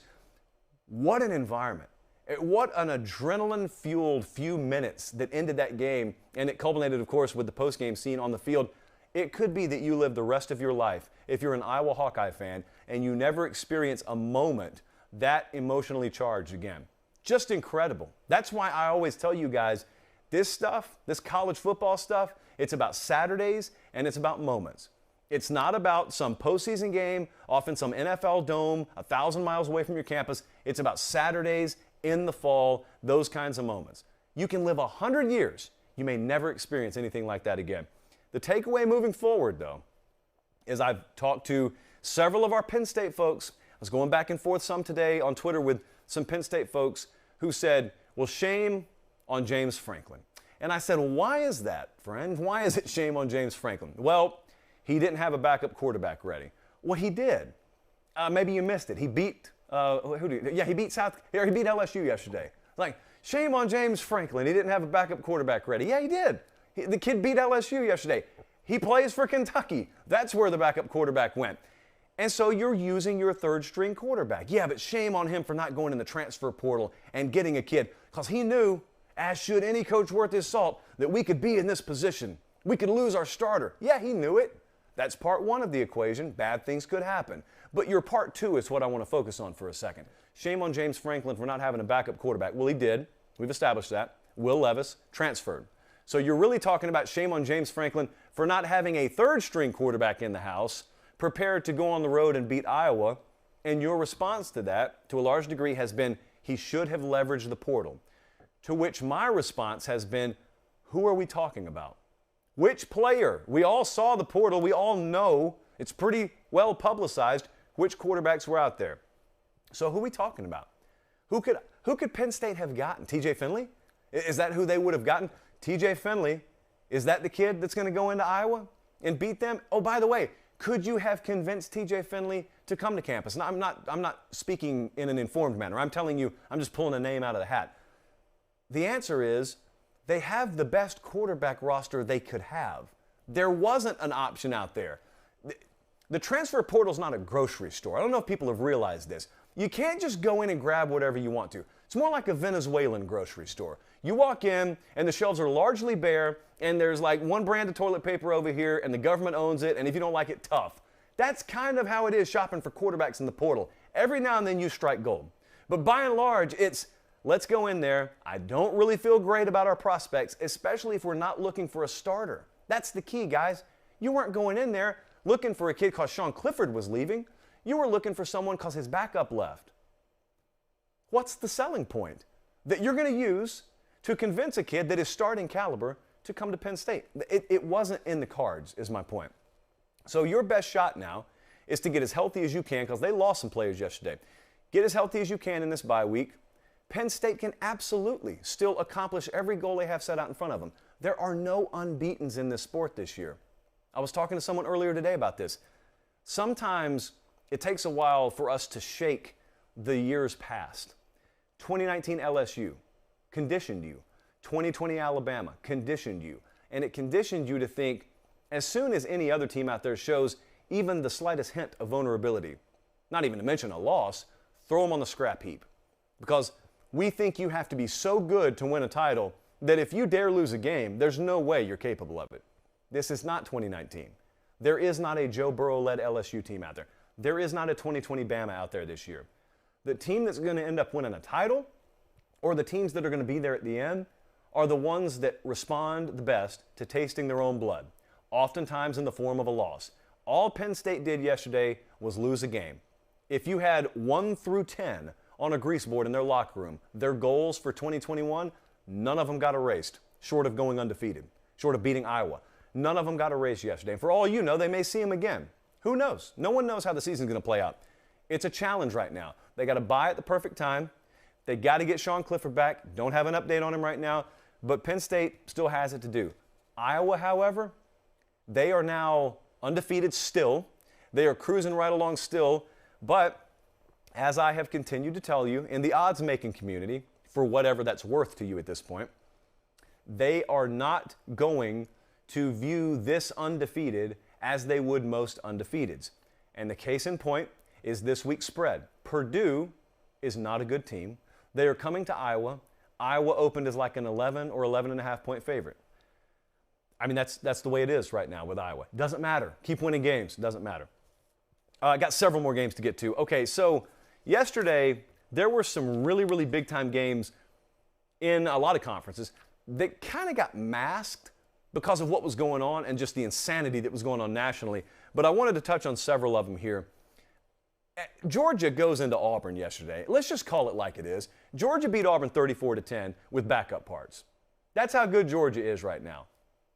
What an environment. What an adrenaline-fueled few minutes that ended that game, and it culminated, of course, with the post-game scene on the field. It could be that you live the rest of your life, if you're an Iowa Hawkeye fan, and you never experience a moment that emotionally charged again. Just incredible. That's why I always tell you guys, this stuff, this college football stuff, it's about Saturdays and it's about moments. It's not about some postseason game off in some NFL dome 1,000 miles away from your campus. It's about Saturdays in the fall, those kinds of moments. You can live 100 years. You may never experience anything like that again. The takeaway moving forward, though, is I've talked to several of our Penn State folks. I was going back and forth some today on Twitter with some Penn State folks who said, well, shame on James Franklin. And I said, why is that, friend? Why is it shame on James Franklin? Well, he didn't have a backup quarterback ready. Well, he did. Maybe you missed it. He beat he beat LSU yesterday. Like, shame on James Franklin. He didn't have a backup quarterback ready. Yeah, he did. The kid beat LSU yesterday. He plays for Kentucky. That's where the backup quarterback went. And so you're using your third-string quarterback. Yeah, but shame on him for not going in the transfer portal and getting a kid, because he knew, as should any coach worth his salt, that we could be in this position. We could lose our starter. Yeah, he knew it. That's part one of the equation. Bad things could happen. But your part two is what I want to focus on for a second. Shame on James Franklin for not having a backup quarterback. Well, he did. We've established that. Will Levis transferred. So you're really talking about shame on James Franklin for not having a third-string quarterback in the house, prepared to go on the road and beat Iowa. And your response to that, to a large degree, has been he should have leveraged the portal. To which my response has been, who are we talking about? Which player? We all saw the portal. We all know it's pretty well publicized which quarterbacks were out there. So who are we talking about? Who could Penn State have gotten? TJ Finley? Is that who they would have gotten? TJ Finley, is that the kid that's going to go into Iowa and beat them? Oh, by the way, could you have convinced TJ Finley to come to campus? Now, I'm not speaking in an informed manner. I'm telling you, I'm just pulling a name out of the hat. The answer is they have the best quarterback roster they could have. There wasn't an option out there. The transfer portal is not a grocery store. I don't know if people have realized this. You can't just go in and grab whatever you want to. It's more like a Venezuelan grocery store. You walk in and the shelves are largely bare and there's like one brand of toilet paper over here and the government owns it, and if you don't like it, tough. That's kind of how it is shopping for quarterbacks in the portal. Every now and then you strike gold. But by and large, it's let's go in there. I don't really feel great about our prospects, especially if we're not looking for a starter. That's the key, guys. You weren't going in there looking for a kid because Sean Clifford was leaving. You were looking for someone because his backup left. What's the selling point that you're going to use to convince a kid that is starting caliber to come to Penn State? It wasn't in the cards, is my point. So your best shot now is to get as healthy as you can, because they lost some players yesterday. Get as healthy as you can in this bye week. Penn State can absolutely still accomplish every goal they have set out in front of them. There are no unbeatens in this sport this year. I was talking to someone earlier today about this. Sometimes it takes a while for us to shake the years past. 2019 LSU conditioned you. 2020 Alabama conditioned you. And it conditioned you to think, as soon as any other team out there shows even the slightest hint of vulnerability, not even to mention a loss, throw them on the scrap heap. Because we think you have to be so good to win a title that if you dare lose a game, there's no way you're capable of it. This is not 2019. There is not a Joe Burrow-led LSU team out there. There is not a 2020 Bama out there this year. The team that's going to end up winning a title, or the teams that are going to be there at the end, are the ones that respond the best to tasting their own blood, oftentimes in the form of a loss. All Penn State did yesterday was lose a game. If you had 1 through 10 on a grease board in their locker room, their goals for 2021, none of them got erased, short of going undefeated, short of beating Iowa. None of them got erased yesterday. And for all you know, they may see them again. Who knows? No one knows how the season's going to play out. It's a challenge right now. They got to buy at the perfect time. They got to get Sean Clifford back. Don't have an update on him right now, but Penn State still has it to do. Iowa, however, they are now undefeated still. They are cruising right along still, but as I have continued to tell you in the odds-making community, for whatever that's worth to you at this point, they are not going to view this undefeated as they would most undefeateds. And the case in point is this week's spread. Purdue is not a good team. They are coming to Iowa. Iowa opened as like an 11 or 11.5 point favorite. I mean, that's the way it is right now with Iowa. Doesn't matter. Keep winning games. Doesn't matter. I got several more games to get to. Okay, so yesterday there were some really, really big-time games in a lot of conferences that kind of got masked because of what was going on and just the insanity that was going on nationally. But I wanted to touch on several of them here. Georgia goes into Auburn yesterday. Let's just call it like it is. Georgia beat Auburn 34-10 with backup parts. That's how good Georgia is right now.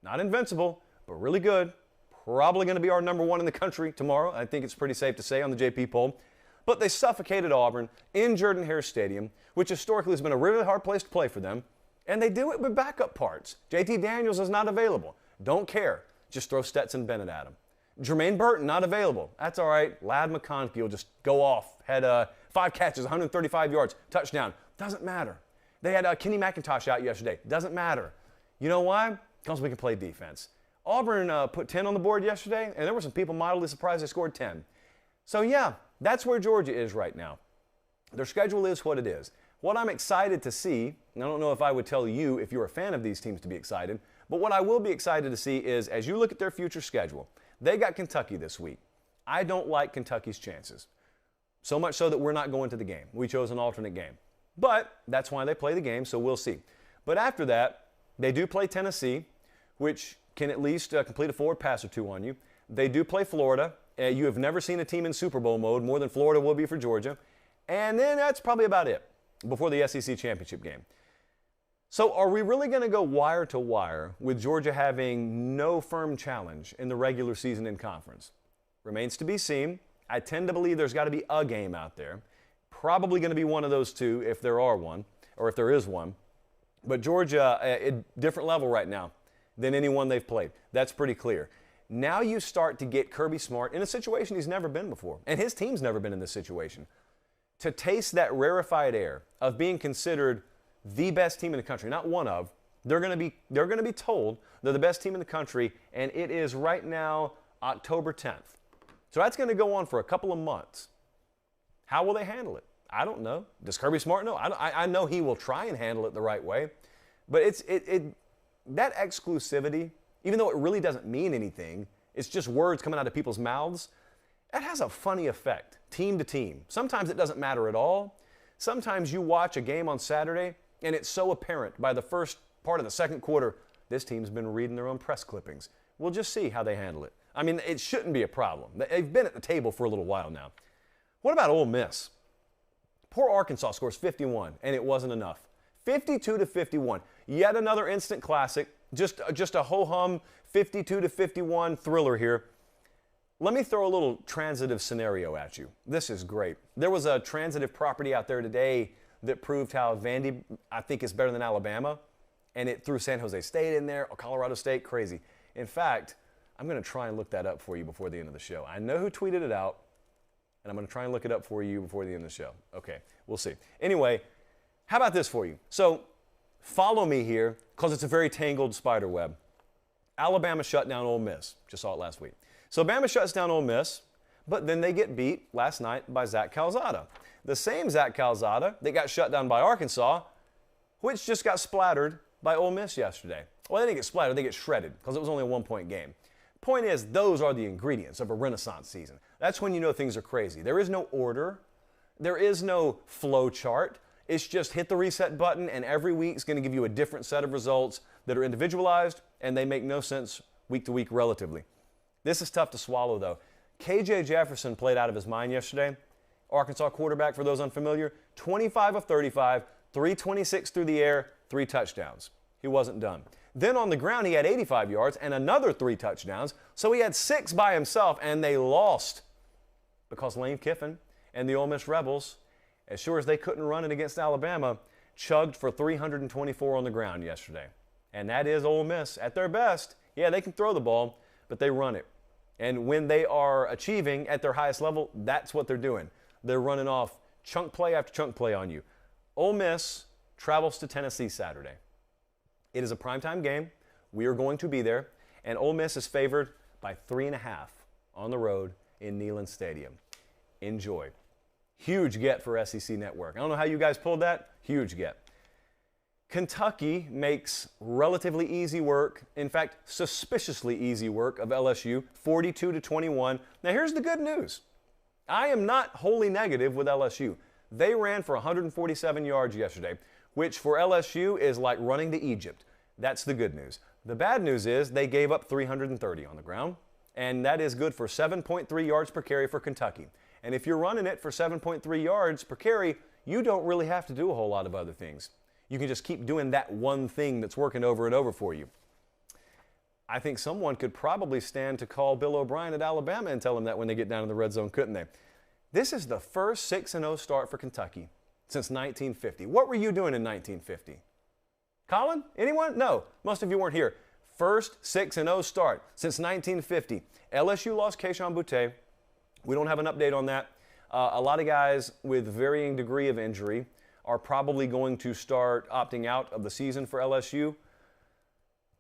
Not invincible, but really good. Probably going to be our number one in the country tomorrow. I think it's pretty safe to say on the JP poll. But they suffocated Auburn in Jordan-Hare Stadium, which historically has been a really hard place to play for them. And they do it with backup parts. JT Daniels is not available. Don't care. Just throw Stetson Bennett at him. Jermaine Burton, not available. That's all right. Ladd McConkey will just go off. Had 5 catches, 135 yards, touchdown. Doesn't matter. They had Kenny McIntosh out yesterday. Doesn't matter. You know why? Because we can play defense. Auburn put 10 on the board yesterday, and there were some people mildly surprised they scored 10. So, yeah, that's where Georgia is right now. Their schedule is what it is. What I'm excited to see, and I don't know if I would tell you if you're a fan of these teams to be excited, but what I will be excited to see is as you look at their future schedule, they got Kentucky this week. I don't like Kentucky's chances. So much so that we're not going to the game. We chose an alternate game. But that's why they play the game, so we'll see. But after that, they do play Tennessee, which can at least complete a forward pass or two on you. They do play Florida. You have never seen a team in Super Bowl mode more than Florida will be for Georgia. And then that's probably about it before the SEC championship game. So are we really going to go wire to wire with Georgia having no firm challenge in the regular season in conference? Remains to be seen. I tend to believe there's got to be a game out there. Probably going to be one of those two if there are one, or if there is one. But Georgia, a different level right now than anyone they've played. That's pretty clear. Now you start to get Kirby Smart in a situation he's never been before, and his team's never been in this situation. To taste that rarefied air of being considered the best team in the country, not one of, they're going to be told they're the best team in the country, and it is right now October 10th. So that's going to go on for a couple of months. How will they handle it? I don't know. Does Kirby Smart know? I know he will try and handle it the right way, but that exclusivity, even though it really doesn't mean anything, it's just words coming out of people's mouths, that has a funny effect, team to team. Sometimes it doesn't matter at all. Sometimes you watch a game on Saturday, and it's so apparent by the first part of the second quarter, this team's been reading their own press clippings. We'll just see how they handle it. I mean, it shouldn't be a problem. They've been at the table for a little while now. What about Ole Miss? Poor Arkansas scores 51, and it wasn't enough. 52-51. Yet another instant classic. Just a ho-hum 52-51 thriller here. Let me throw a little transitive scenario at you. This is great. There was a transitive property out there today that proved how Vandy, I think, is better than Alabama, and it threw San Jose State in there, or Colorado State, crazy. In fact, I'm going to try and look that up for you before the end of the show. I know who tweeted it out, and I'm going to try and look it up for you before the end of the show. Okay, we'll see. Anyway, how about this for you? So follow me here, because it's a very tangled spider web. Alabama shut down Ole Miss. Just saw it last week. So Bama shuts down Ole Miss, but then they get beat last night by Zach Calzada. The same Zach Calzada that got shut down by Arkansas, which just got splattered by Ole Miss yesterday. Well, they didn't get splattered, they get shredded because it was only a 1-point game. Point is, those are the ingredients of a Renaissance season. That's when you know things are crazy. There is no order. There is no flow chart. It's just hit the reset button, and every week is going to give you a different set of results that are individualized, and they make no sense week to week relatively. This is tough to swallow, though. KJ Jefferson played out of his mind yesterday. Arkansas quarterback, for those unfamiliar, 25 of 35, 326 through the air, 3 touchdowns. He wasn't done. Then on the ground, he had 85 yards and another 3 touchdowns. So he had 6 by himself, and they lost because Lane Kiffin and the Ole Miss Rebels, as sure as they couldn't run it against Alabama, chugged for 324 on the ground yesterday. And that is Ole Miss at their best. Yeah, they can throw the ball, but they run it. And when they are achieving at their highest level, that's what they're doing. They're running off chunk play after chunk play on you. Ole Miss travels to Tennessee Saturday. It is a primetime game. We are going to be there. And Ole Miss is favored by 3.5 on the road in Neyland Stadium. Enjoy. Huge get for SEC Network. I don't know how you guys pulled that. Huge get. Kentucky makes relatively easy work, in fact, suspiciously easy work of LSU, 42-21. Now here's the good news. I am not wholly negative with LSU. They ran for 147 yards yesterday, which for LSU is like running to Egypt. That's the good news. The bad news is they gave up 330 on the ground, and that is good for 7.3 yards per carry for Kentucky. And if you're running it for 7.3 yards per carry, you don't really have to do a whole lot of other things. You can just keep doing that one thing that's working over and over for you. I think someone could probably stand to call Bill O'Brien at Alabama and tell him that when they get down in the red zone, couldn't they? This is the first 6-0 start for Kentucky since 1950. What were you doing in 1950? Colin? Anyone? No. Most of you weren't here. First 6-0 start since 1950. LSU lost Keyshawn Boutte. We don't have an update on that. A lot of guys with varying degree of injury are probably going to start opting out of the season for LSU.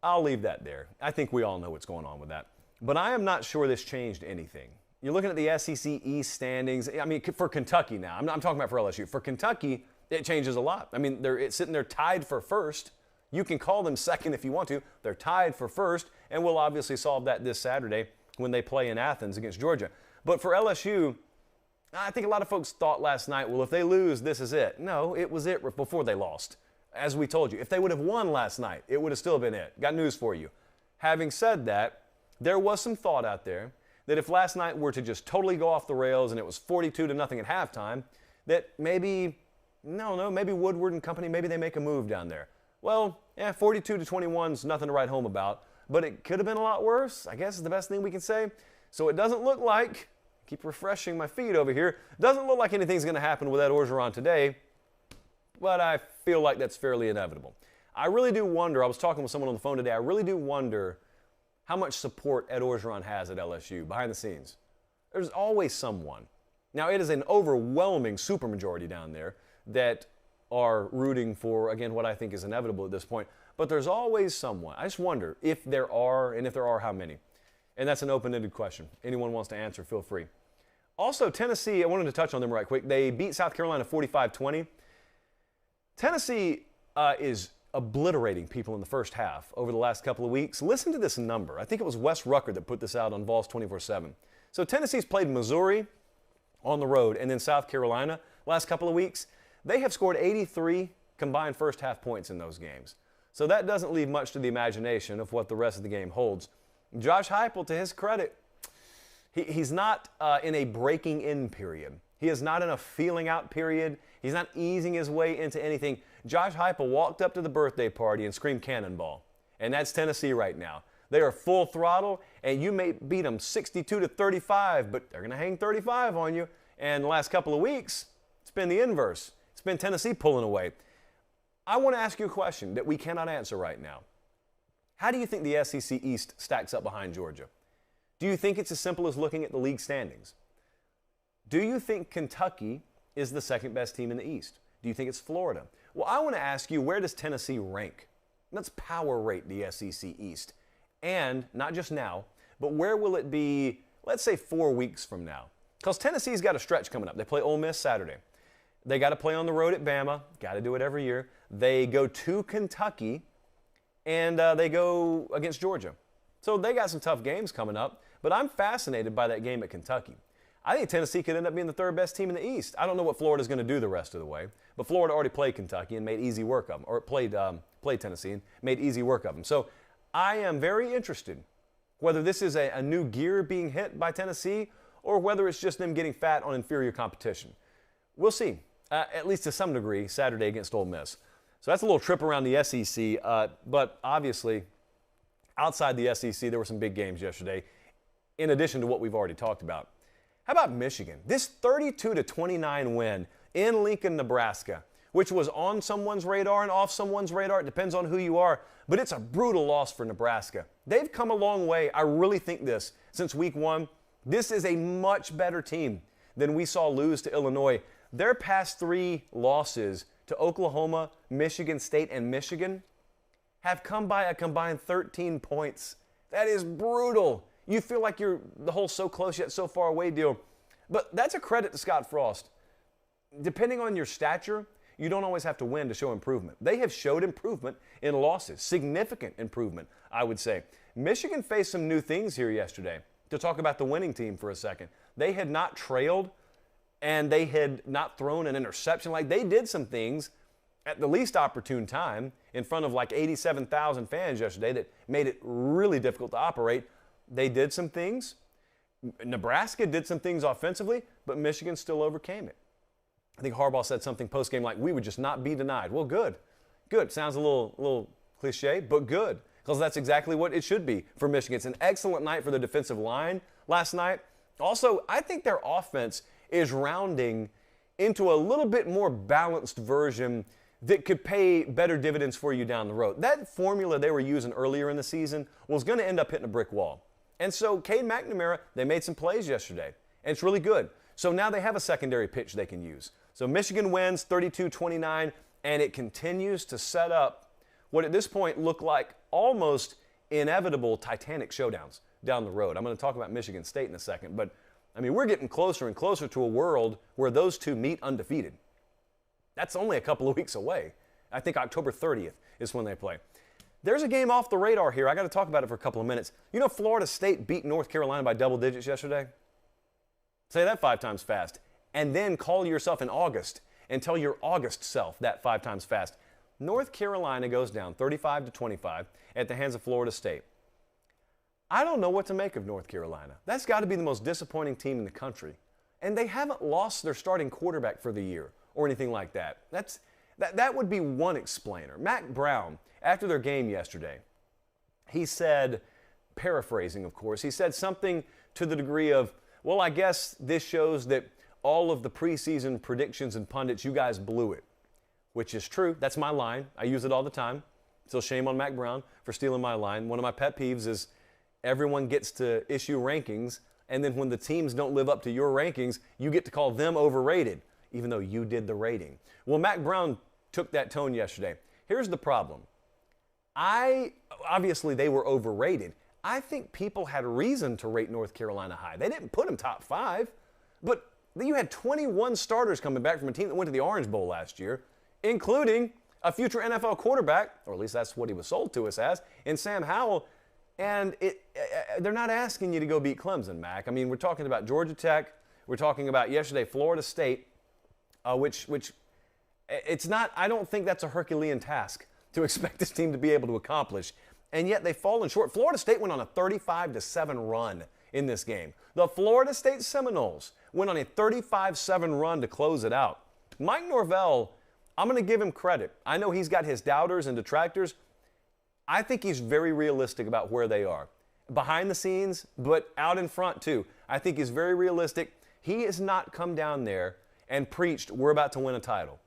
I'll leave that there. I think we all know what's going on with that. But I am not sure this changed anything. You're looking at the SEC East standings. I mean, for Kentucky now. I'm talking about for LSU. For Kentucky, it changes a lot. I mean, it's sitting there tied for first. You can call them second if you want to. They're tied for first, and we'll obviously solve that this Saturday when they play in Athens against Georgia. But for LSU, I think a lot of folks thought last night, well, if they lose, this is it. No, it was it before they lost. As we told you, if they would have won last night, it would have still been it. Got news for you. Having said that, there was some thought out there that if last night were to just totally go off the rails and it was 42-0 at halftime, that maybe Woodward and company, maybe they make a move down there. Well, yeah, 42-21 is nothing to write home about, but it could have been a lot worse, I guess is the best thing we can say. So it doesn't look like, keep refreshing my feed over here, doesn't look like anything's going to happen with Ed Orgeron today, but I feel like that's fairly inevitable. I really do wonder, I was talking with someone on the phone today, I really do wonder how much support Ed Orgeron has at LSU behind the scenes. There's always someone. Now, it is an overwhelming supermajority down there that are rooting for, again, what I think is inevitable at this point. But there's always someone. I just wonder if there are, and if there are, how many? And that's an open-ended question. Anyone wants to answer, feel free. Also, Tennessee, I wanted to touch on them right quick. They beat South Carolina 45-20. Tennessee is obliterating people in the first half over the last couple of weeks. Listen to this number. I think it was Wes Rucker that put this out on Vols 24/7. So Tennessee's played Missouri on the road and then South Carolina last couple of weeks. They have scored 83 combined first half points in those games. So that doesn't leave much to the imagination of what the rest of the game holds. Josh Heupel, to his credit, he's not in a breaking in period. He is not in a feeling out period. He's not easing his way into anything. Josh Heupel walked up to the birthday party and screamed cannonball. And that's Tennessee right now. They are full throttle, and you may beat them 62-35, but they're going to hang 35 on you. And the last couple of weeks, it's been the inverse. It's been Tennessee pulling away. I want to ask you a question that we cannot answer right now. How do you think the SEC East stacks up behind Georgia? Do you think it's as simple as looking at the league standings? Do you think Kentucky is the second best team in the East? Do you think it's Florida? Well, I want to ask you, where does Tennessee rank? Let's power rate the SEC East. And not just now, but where will it be, let's say 4 weeks from now? Because Tennessee's got a stretch coming up. They play Ole Miss Saturday. They got to play on the road at Bama. Got to do it every year. They go to Kentucky, and they go against Georgia. So they got some tough games coming up, but I'm fascinated by that game at Kentucky. I think Tennessee could end up being the third best team in the East. I don't know what Florida's going to do the rest of the way, but Florida already played Kentucky and made easy work of them, or played Tennessee and made easy work of them. So I am very interested whether this is a new gear being hit by Tennessee or whether it's just them getting fat on inferior competition. We'll see, at least to some degree, Saturday against Ole Miss. So that's a little trip around the SEC, but obviously outside the SEC, there were some big games yesterday, in addition to what we've already talked about. How about Michigan? This 32-29 win in Lincoln, Nebraska, which was on someone's radar and off someone's radar. It depends on who you are, but it's a brutal loss for Nebraska. They've come a long way. I really think this since week one. This is a much better team than we saw lose to Illinois. Their past 3 losses to Oklahoma, Michigan State, and Michigan have come by a combined 13 points. That is brutal. You feel like you're the whole so close yet so far away deal. But that's a credit to Scott Frost. Depending on your stature, you don't always have to win to show improvement. They have showed improvement in losses, significant improvement, I would say. Michigan faced some new things here yesterday. To talk about the winning team for a second, they had not trailed and they had not thrown an interception. Like, they did some things at the least opportune time in front of like 87,000 fans yesterday that made it really difficult to operate. They did some things. Nebraska did some things offensively, but Michigan still overcame it. I think Harbaugh said something post-game like, we would just not be denied. Well, good. Good. Sounds a little cliche, but good, because that's exactly what it should be for Michigan. It's an excellent night for the defensive line last night. Also, I think their offense is rounding into a little bit more balanced version that could pay better dividends for you down the road. That formula they were using earlier in the season was going to end up hitting a brick wall. And so Cade McNamara, they made some plays yesterday, and it's really good. So now they have a secondary pitch they can use. So Michigan wins 32-29, and it continues to set up what at this point look like almost inevitable Titanic showdowns down the road. I'm going to talk about Michigan State in a second, but I mean, we're getting closer and closer to a world where those two meet undefeated. That's only a couple of weeks away. I think October 30th is when they play. There's a game off the radar here. I got to talk about it for a couple of minutes. You know, Florida State beat North Carolina by double digits yesterday? Say that 5 times fast. And then call yourself in August and tell your August self that 5 times fast. North Carolina goes down 35-25 at the hands of Florida State. I don't know what to make of North Carolina. That's got to be the most disappointing team in the country. And they haven't lost their starting quarterback for the year or anything like that. That would be one explainer. Mac Brown, after their game yesterday, he said, paraphrasing of course, he said something to the degree of, well, I guess this shows that all of the preseason predictions and pundits, you guys blew it, which is true. That's my line. I use it all the time. So shame on Mac Brown for stealing my line. One of my pet peeves is everyone gets to issue rankings, and then when the teams don't live up to your rankings, you get to call them overrated, even though you did the rating. Well, Mac Brown took that tone yesterday. Here's the problem. Obviously they were overrated. I think people had reason to rate North Carolina high. They didn't put them top 5, but you had 21 starters coming back from a team that went to the Orange Bowl last year, including a future NFL quarterback, or at least that's what he was sold to us as, in Sam Howell. And they're not asking you to go beat Clemson, Mac. I mean, we're talking about Georgia Tech. We're talking about yesterday Florida State, which it's not, I don't think that's a Herculean task to expect this team to be able to accomplish. And yet they've fallen short. Florida State went on a 35-7 run in this game. The Florida State Seminoles went on a 35-7 run to close it out. Mike Norvell, I'm going to give him credit. I know he's got his doubters and detractors. I think he's very realistic about where they are. Behind the scenes, but out in front too. I think he's very realistic. He has not come down there and preached, we're about to win a title.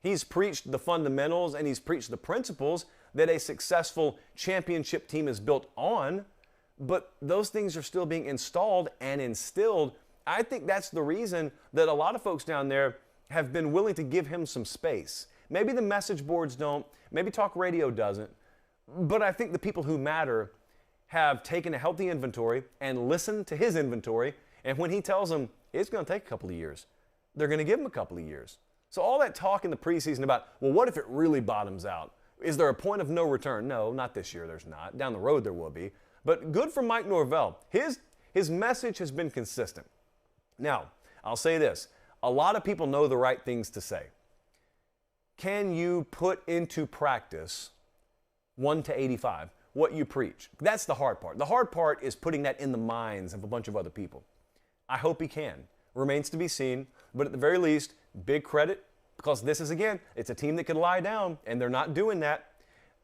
He's preached the fundamentals and he's preached the principles that a successful championship team is built on, but those things are still being installed and instilled. I think that's the reason that a lot of folks down there have been willing to give him some space. Maybe the message boards don't, maybe talk radio doesn't, but I think the people who matter have taken a healthy inventory and listened to his inventory, and when he tells them it's going to take a couple of years, they're going to give him a couple of years. So all that talk in the preseason about, well, what if it really bottoms out? Is there a point of no return? No, not this year, there's not. Down the road there will be. But good for Mike Norvell. His message has been consistent. Now, I'll say this. A lot of people know the right things to say. Can you put into practice 1 to 85, what you preach? That's the hard part. The hard part is putting that in the minds of a bunch of other people. I hope he can. Remains to be seen, but at the very least, big credit, because this is, again, it's a team that could lie down, and they're not doing that.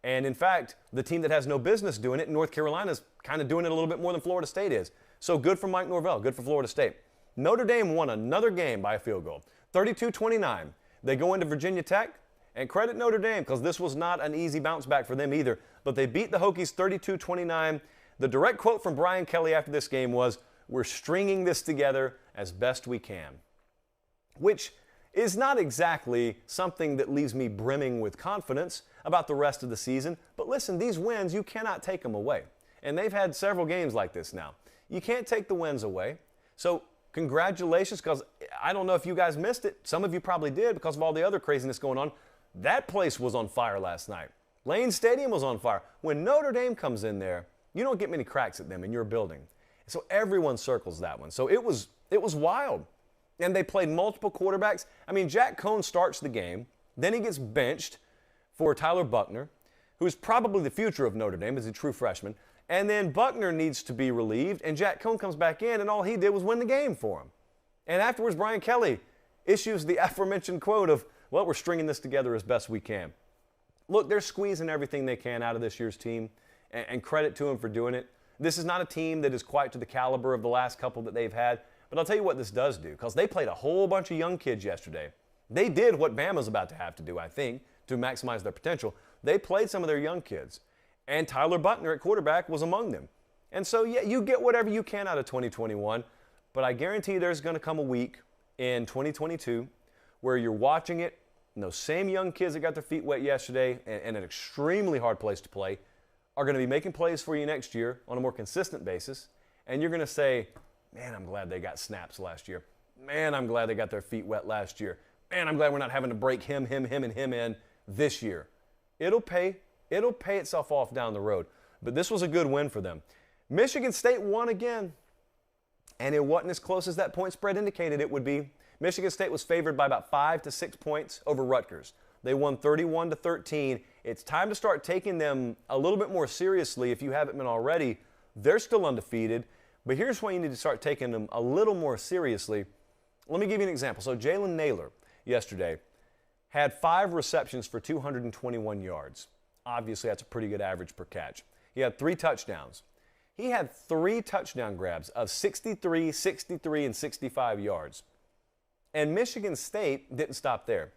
And in fact, the team that has no business doing it, North Carolina's kind of doing it a little bit more than Florida State is. So good for Mike Norvell, good for Florida State. Notre Dame won another game by a field goal, 32-29. They go into Virginia Tech, and credit Notre Dame, because this was not an easy bounce back for them either. But they beat the Hokies 32-29. The direct quote from Brian Kelly after this game was, "We're stringing this together as best we can," which is not exactly something that leaves me brimming with confidence about the rest of the season. But listen, these wins, you cannot take them away. And they've had several games like this now. You can't take the wins away. So congratulations, because I don't know if you guys missed it. Some of you probably did because of all the other craziness going on. That place was on fire last night. Lane Stadium was on fire. When Notre Dame comes in there, you don't get many cracks at them in your building. So everyone circles that one. So it was wild. And they played multiple quarterbacks. I mean, Jack Cohn starts the game. Then he gets benched for Tyler Buckner, who's probably the future of Notre Dame as a true freshman. And then Buckner needs to be relieved, and Jack Cohn comes back in, and all he did was win the game for him. And afterwards, Brian Kelly issues the aforementioned quote of, well, we're stringing this together as best we can. Look, they're squeezing everything they can out of this year's team, and credit to them for doing it. This is not a team that is quite to the caliber of the last couple that they've had, but I'll tell you what this does do, because they played a whole bunch of young kids yesterday. They did what Bama's about to have to do, I think, to maximize their potential. They played some of their young kids, and Tyler Buckner at quarterback was among them. And so, yeah, you get whatever you can out of 2021, but I guarantee there's going to come a week in 2022 where you're watching it, and those same young kids that got their feet wet yesterday and an extremely hard place to play are going to be making plays for you next year on a more consistent basis, and you're going to say, man, I'm glad they got snaps last year. Man, I'm glad they got their feet wet last year. Man, I'm glad we're not having to break him in this year. It'll pay itself off down the road. But this was a good win for them. Michigan State won again, and it wasn't as close as that point spread indicated it would be. Michigan State was favored by about 5 to 6 points over Rutgers. They won 31-13. It's time to start taking them a little bit more seriously if you haven't been already. They're still undefeated, but here's why you need to start taking them a little more seriously. Let me give you an example. So Jalen Naylor yesterday had 5 receptions for 221 yards. Obviously, that's a pretty good average per catch. He had 3 touchdowns. He had 3 touchdown grabs of 63, 63, and 65 yards. And Michigan State didn't stop there.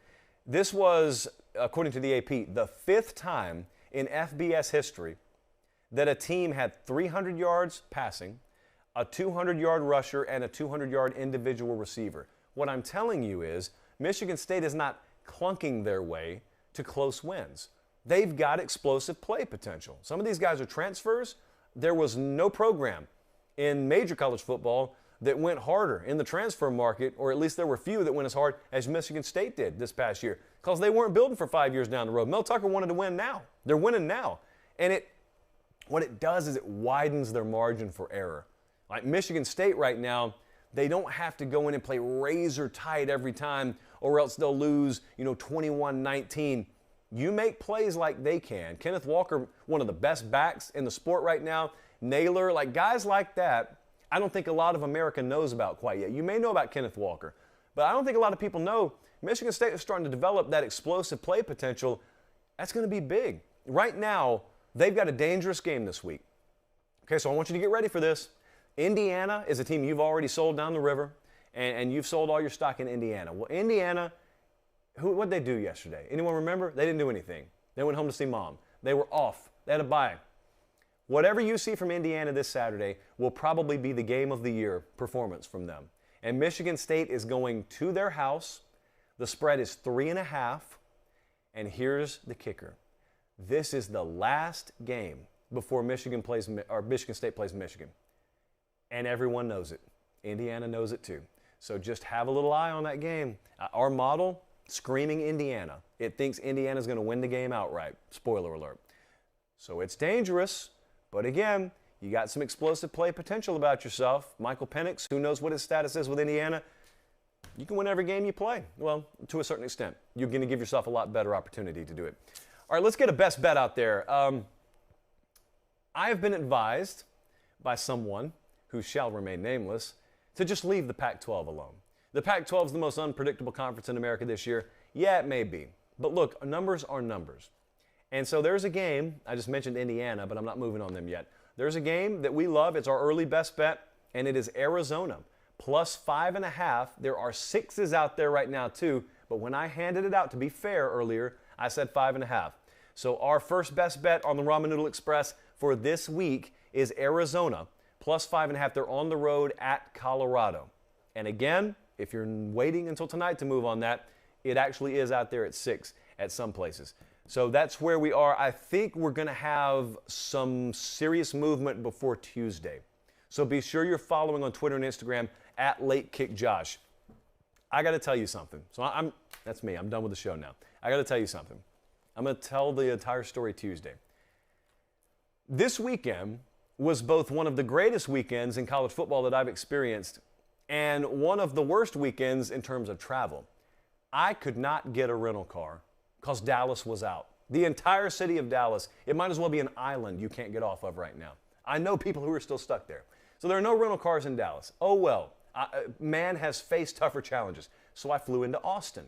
This was, according to the AP, the 5th time in FBS history that a team had 300 yards passing, a 200-yard rusher, and a 200-yard individual receiver. What I'm telling you is Michigan State is not clunking their way to close wins. They've got explosive play potential. Some of these guys are transfers. There was no program in major college football that went harder in the transfer market, or at least there were few that went as hard as Michigan State did this past year, because they weren't building for 5 years down the road. Mel Tucker wanted to win now. They're winning now. And what it does is it widens their margin for error. Like Michigan State right now, they don't have to go in and play razor tight every time, or else they'll lose, 21-19. You make plays like they can. Kenneth Walker, one of the best backs in the sport right now. Naylor, like guys like that, I don't think a lot of America knows about quite yet. You may know about Kenneth Walker, but I don't think a lot of people know Michigan State is starting to develop that explosive play potential. That's going to be big. Right now, they've got a dangerous game this week. Okay, so I want you to get ready for this. Indiana is a team you've already sold down the river, and you've sold all your stock in Indiana. Well, Indiana, what'd they do yesterday? Anyone remember? They didn't do anything. They went home to see mom. They were off. They had a bye. Whatever you see from Indiana this Saturday will probably be the game of the year performance from them. And Michigan State is going to their house. The spread is 3.5. And here's the kicker. This is the last game before Michigan State plays Michigan. And everyone knows it. Indiana knows it too. So just have a little eye on that game. Our model, screaming Indiana. It thinks Indiana's going to win the game outright. Spoiler alert. So it's dangerous. But again, you got some explosive play potential about yourself. Michael Penix, who knows what his status is with Indiana, you can win every game you play. Well, to a certain extent. You're going to give yourself a lot better opportunity to do it. All right, let's get a best bet out there. I have been advised by someone who shall remain nameless to just leave the Pac-12 alone. The Pac-12 is the most unpredictable conference in America this year. Yeah, it may be. But look, numbers are numbers. And so there's a game, I just mentioned Indiana, but I'm not moving on them yet. There's a game that we love. It's our early best bet, and it is Arizona. Plus 5.5. There are 6s out there right now, too. But when I handed it out, to be fair earlier, I said 5.5. So our first best bet on the Ramen Noodle Express for this week is Arizona. Plus 5.5. They're on the road at Colorado. And again, if you're waiting until tonight to move on that, it actually is out there at 6 at some places. So that's where we are. I think we're going to have some serious movement before Tuesday. So be sure you're following on Twitter and Instagram at LateKickJosh. I got to tell you something. So that's me. I'm done with the show now. I got to tell you something. I'm going to tell the entire story Tuesday. This weekend was both one of the greatest weekends in college football that I've experienced and one of the worst weekends in terms of travel. I could not get a rental car because Dallas was out. The entire city of Dallas, it might as well be an island you can't get off of right now. I know people who are still stuck there. So there are no rental cars in Dallas. Oh well, man has faced tougher challenges. So I flew into Austin.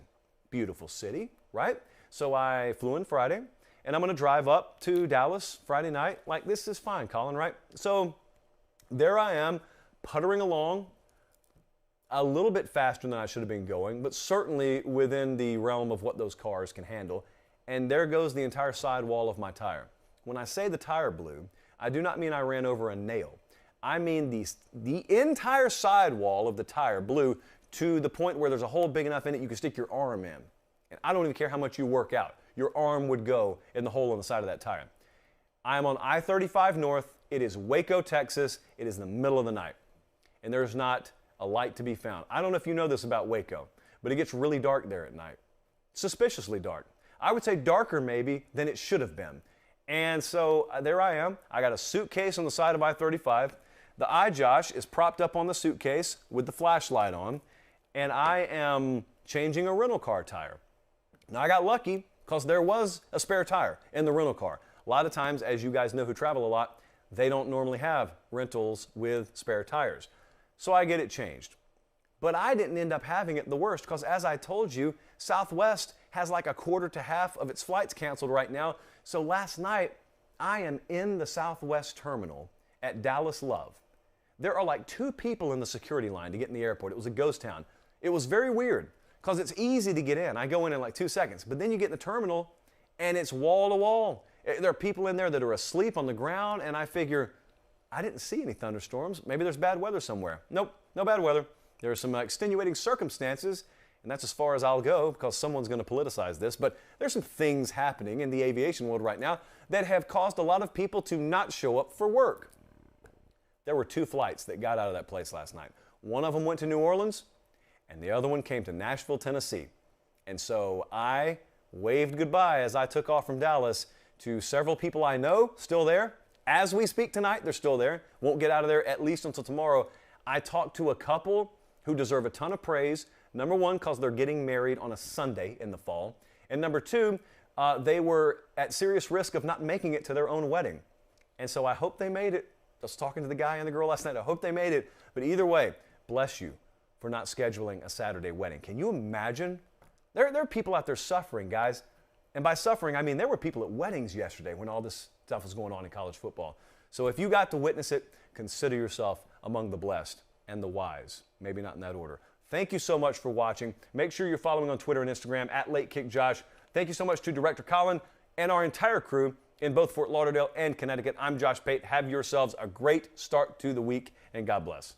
Beautiful city, right? So I flew in Friday, and I'm going to drive up to Dallas Friday night. Like, this is fine, Colin, right? So there I am, puttering along a little bit faster than I should have been going, but certainly within the realm of what those cars can handle. And there goes the entire sidewall of my tire. When I say the tire blew, I do not mean I ran over a nail. I mean the entire sidewall of the tire blew to the point where there's a hole big enough in it you can stick your arm in. And I don't even care how much you work out. Your arm would go in the hole on the side of that tire. I am on I-35 North. It is Waco, Texas. It is the middle of the night. And there's not a light to be found. I don't know if you know this about Waco, but it gets really dark there at night. Suspiciously dark. I would say darker maybe than it should have been. And so there I am. I got a suitcase on the side of I-35. The iJosh is propped up on the suitcase with the flashlight on, and I am changing a rental car tire. Now I got lucky because there was a spare tire in the rental car. A lot of times, as you guys know who travel a lot, they don't normally have rentals with spare tires. So I get it changed. But I didn't end up having it the worst because, as I told you, Southwest has like a quarter to half of its flights canceled right now. So last night, I am in the Southwest terminal at Dallas Love. There are like 2 people in the security line to get in the airport. It was a ghost town. It was very weird because it's easy to get in. I go in like 2 seconds. But then you get in the terminal and it's wall to wall. There are people in there that are asleep on the ground, and I figure, I didn't see any thunderstorms. Maybe there's bad weather somewhere. Nope, no bad weather. There are some extenuating circumstances, and that's as far as I'll go because someone's going to politicize this. But there's some things happening in the aviation world right now that have caused a lot of people to not show up for work. There were 2 flights that got out of that place last night. One of them went to New Orleans, and the other one came to Nashville, Tennessee. And so I waved goodbye as I took off from Dallas to several people I know still there. As we speak tonight, they're still there. Won't get out of there at least until tomorrow. I talked to a couple who deserve a ton of praise. Number one, because they're getting married on a Sunday in the fall. And number 2, they were at serious risk of not making it to their own wedding. And so I hope they made it. I was talking to the guy and the girl last night. I hope they made it. But either way, bless you for not scheduling a Saturday wedding. Can you imagine? There are people out there suffering, guys. And by suffering, I mean there were people at weddings yesterday when all this stuff was going on in college football. So if you got to witness it, consider yourself among the blessed and the wise. Maybe not in that order. Thank you so much for watching. Make sure you're following on Twitter and Instagram at LateKickJosh. Thank you so much to Director Colin and our entire crew in both Fort Lauderdale and Connecticut. I'm Josh Pate. Have yourselves a great start to the week, and God bless.